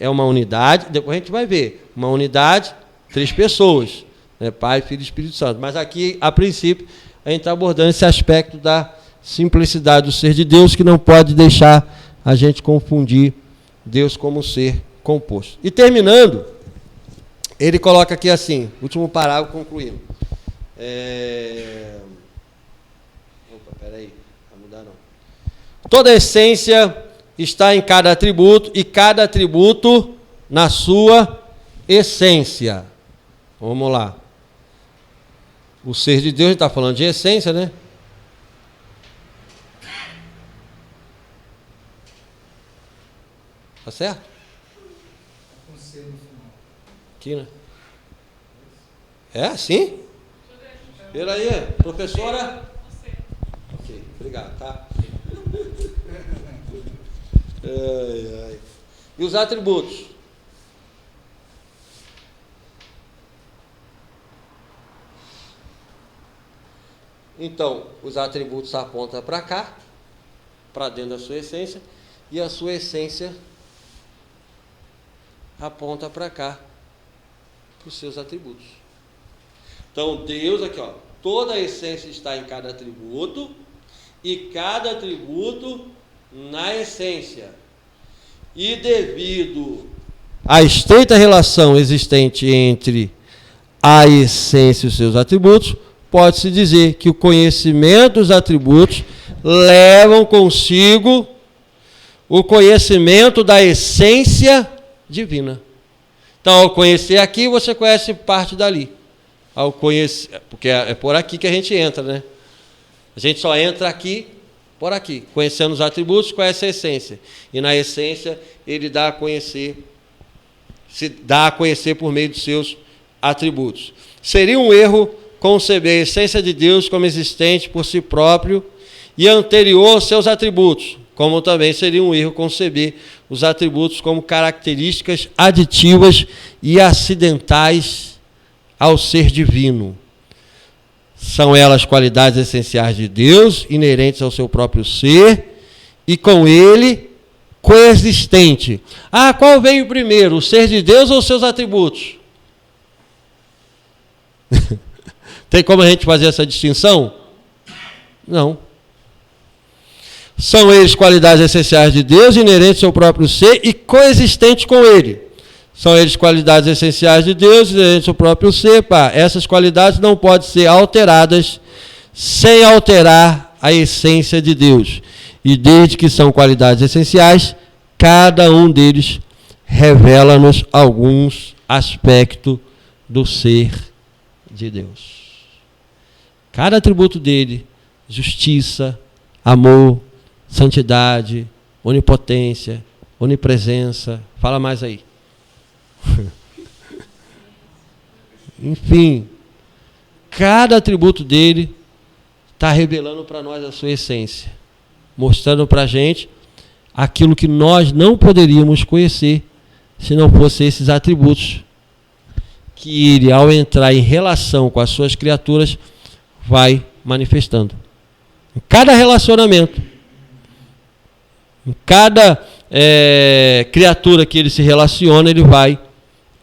é uma unidade, depois a gente vai ver, uma unidade, 3 pessoas, né? Pai, Filho e Espírito Santo. Mas aqui, a princípio, a gente está abordando esse aspecto da simplicidade do ser de Deus, que não pode deixar a gente confundir Deus como um ser composto. E terminando, ele coloca aqui assim, último parágrafo concluindo. Opa, peraí, não vai mudar não. Toda a essência está em cada atributo, e cada atributo na sua essência. Vamos lá. O ser de Deus, a gente está falando de essência, né? Tá certo? Com C no final. Aqui, né? É assim? Espera aí, professora. Ok, obrigado, tá? Ai. E os atributos? Então, os atributos apontam para cá, para dentro da sua essência, e a sua essência aponta para cá, para os seus atributos. Então, Deus aqui, ó, toda a essência está em cada atributo, e cada atributo na essência. E devido à estreita relação existente entre a essência e os seus atributos, pode-se dizer que o conhecimento dos atributos levam consigo o conhecimento da essência divina. Então, ao conhecer aqui, você conhece parte dali. Ao conhecer, porque é por aqui que a gente entra, né? A gente só entra aqui, por aqui. Conhecendo os atributos, conhece a essência. E na essência, ele dá a conhecer, se dá a conhecer por meio dos seus atributos. Seria um erro conceber a essência de Deus como existente por si próprio e anterior aos seus atributos, como também seria um erro conceber os atributos como características aditivas e acidentais ao ser divino. São elas qualidades essenciais de Deus, inerentes ao seu próprio ser, e com ele coexistente. Ah, qual veio primeiro, o ser de Deus ou os seus atributos? Tem como a gente fazer essa distinção? Não. São eles qualidades essenciais de Deus, inerentes ao seu próprio ser e coexistentes com ele. São eles qualidades essenciais de Deus, inerentes ao seu próprio ser. Pá. Essas qualidades não podem ser alteradas sem alterar a essência de Deus. E desde que são qualidades essenciais, cada um deles revela-nos alguns aspectos do ser de Deus. Cada atributo dele, justiça, amor, santidade, onipotência, onipresença, fala mais aí. Enfim, cada atributo dele está revelando para nós a sua essência, mostrando para a gente aquilo que nós não poderíamos conhecer se não fossem esses atributos que ele, ao entrar em relação com as suas criaturas, vai manifestando. Em cada relacionamento, em cada criatura que ele se relaciona, ele vai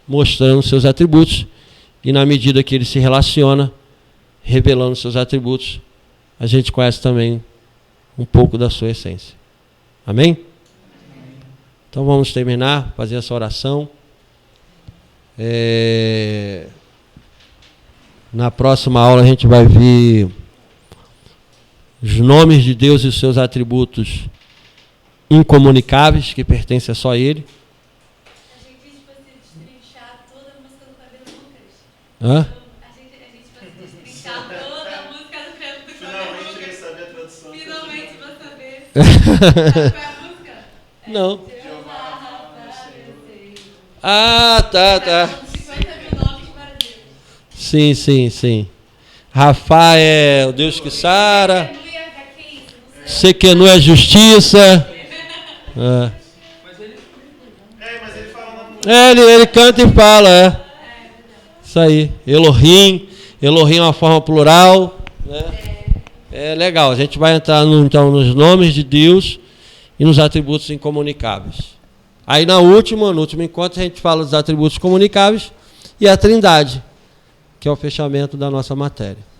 mostrando seus atributos, e na medida que ele se relaciona, revelando seus atributos, a gente conhece também um pouco da sua essência. Amém? Então vamos terminar, fazer essa oração. Na próxima aula a gente vai ver os nomes de Deus e os seus atributos incomunicáveis, que pertencem só a Ele. A gente pode destrinchar toda a música do Fábio Lucas. Hã? A gente pode destrinchar toda a música do Fábio Lucas. Finalmente eu saber a tradução. Finalmente vou saber. Sabe qual é a música? Não. Jeová, Rafa, eu sei. Ah, tá. 50 mil nomes para Deus. Sim. Rafa é o Deus que sara. Sequenu é justiça. É. Mas ele fala na música. Ele canta e fala, Isso aí. Elohim é uma forma plural. Né? É legal. A gente vai entrar então nos nomes de Deus e nos atributos incomunicáveis. Aí no último encontro, a gente fala dos atributos comunicáveis e a Trindade, que é o fechamento da nossa matéria.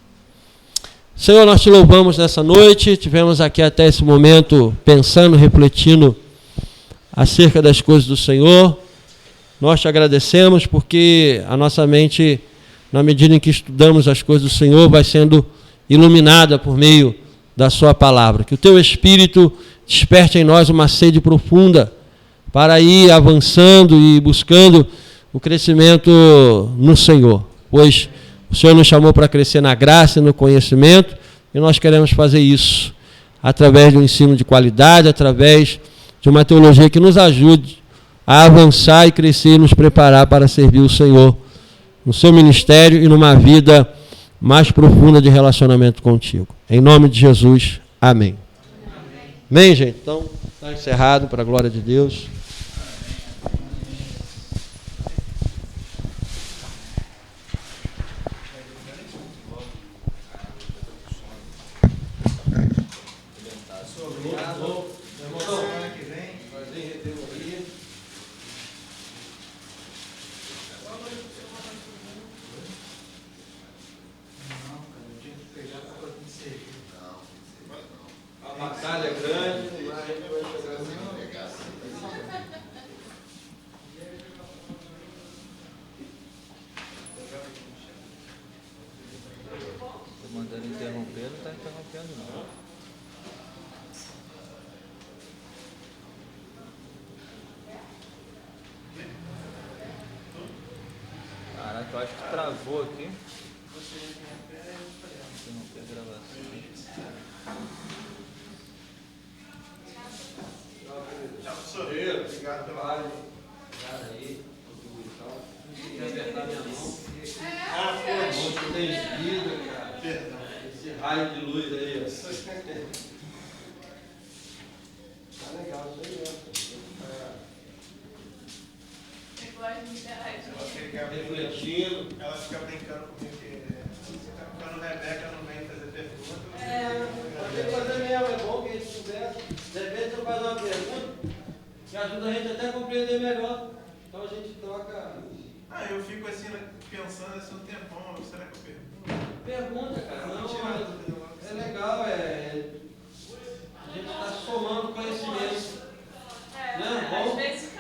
Senhor, nós te louvamos nessa noite, tivemos aqui até esse momento pensando, refletindo acerca das coisas do Senhor. Nós te agradecemos porque a nossa mente, na medida em que estudamos as coisas do Senhor, vai sendo iluminada por meio da sua palavra. Que o teu Espírito desperte em nós uma sede profunda para ir avançando e buscando o crescimento no Senhor, pois o Senhor nos chamou para crescer na graça e no conhecimento, e nós queremos fazer isso através de um ensino de qualidade, através de uma teologia que nos ajude a avançar e crescer e nos preparar para servir o Senhor no seu ministério e numa vida mais profunda de relacionamento contigo. Em nome de Jesus, amém. Amém, gente? Então, está encerrado para a glória de Deus. A batalha é grande, mas a gente vai chegar assim. Estou mandando interromper, não está interrompendo não. Caraca, eu acho que travou aqui. Interromper a gravação. Obrigado pela área. Obrigado aí, contribuição. Queria apertar minha mão. Foi. Tem vida, cara. Perdão. Esse raio de luz aí, ó. Tá legal isso aí, refletindo. Ela fica brincando comigo que quando Rebeca não vem fazer pergunta. Pode fazer mesmo, é bom que a gente conversa. De repente eu faço uma pergunta que ajuda a gente até a compreender melhor. Então a gente troca. Eu fico assim, pensando assim um tempão, será que eu pergunto? Pergunta, cara. Não, é legal, a gente está somando conhecimento. Né? Bom? Às vezes